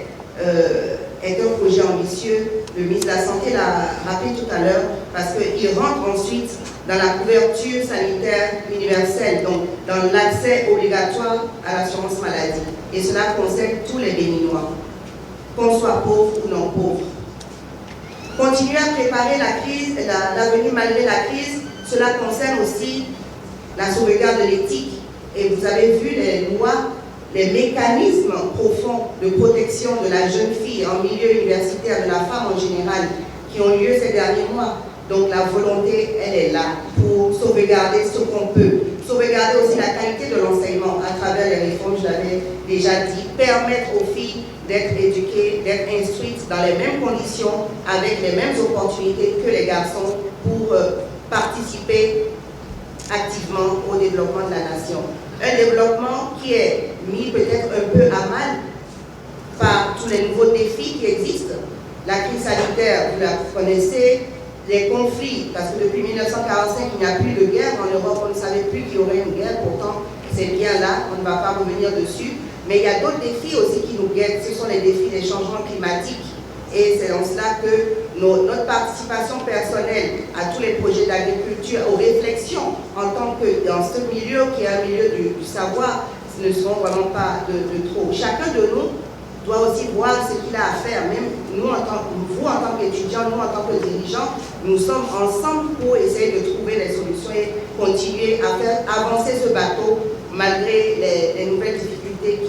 Speaker 12: est un projet ambitieux. Le ministre de la Santé l'a rappelé tout à l'heure, parce qu'il rentre ensuite dans la couverture sanitaire universelle, donc dans l'accès obligatoire à l'assurance maladie. Et cela concerne tous les Béninois, qu'on soit pauvre ou non pauvre. Continuer à préparer la crise, l'avenir malgré la crise, cela concerne aussi la sauvegarde de l'éthique. Et vous avez vu les lois, les mécanismes profonds de protection de la jeune fille en milieu universitaire, de la femme en général, qui ont lieu ces derniers mois. Donc la volonté, elle est là pour sauvegarder ce qu'on peut. Sauvegarder aussi la qualité de l'enseignement à travers les réformes, je l'avais déjà dit, permettre aux filles d'être éduquées, d'être instruites dans les mêmes conditions, avec les mêmes opportunités que les garçons pour participer activement au développement de la nation. Un développement qui est mis peut-être un peu à mal par tous les nouveaux défis qui existent. La crise sanitaire, vous la connaissez, les conflits, parce que depuis 1945, il n'y a plus de guerre. En Europe, on ne savait plus qu'il y aurait une guerre, pourtant c'est bien là, on ne va pas revenir dessus. Mais il y a d'autres défis aussi qui nous guettent, ce sont les défis des changements climatiques. Et c'est en cela que notre participation personnelle à tous les projets d'agriculture, aux réflexions, en tant que dans ce milieu qui est un milieu du savoir, ce ne sont vraiment pas de trop. Chacun de nous doit aussi voir ce qu'il a à faire, même nous, vous en tant qu'étudiants, nous en tant que dirigeants, nous sommes ensemble pour essayer de trouver des solutions et continuer à faire avancer ce bateau malgré les nouvelles difficultés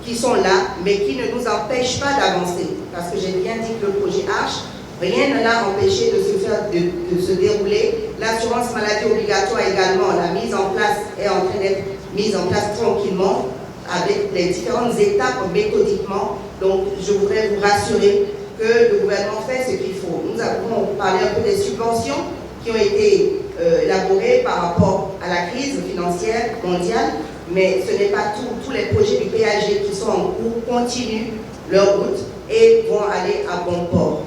Speaker 12: qui sont là, mais qui ne nous empêchent pas d'avancer. Parce que j'ai bien dit que le projet H, rien ne l'a empêché de se dérouler. L'assurance maladie obligatoire également, la mise en place est en train d'être mise en place tranquillement, avec les différentes étapes méthodiquement. Donc je voudrais vous rassurer que le gouvernement fait ce qu'il faut. Nous avons parlé un peu des subventions qui ont été élaborées par rapport à la crise financière mondiale, mais ce n'est pas tout. Tous les projets du PAG qui sont en cours continuent leur route et vont aller à bon port.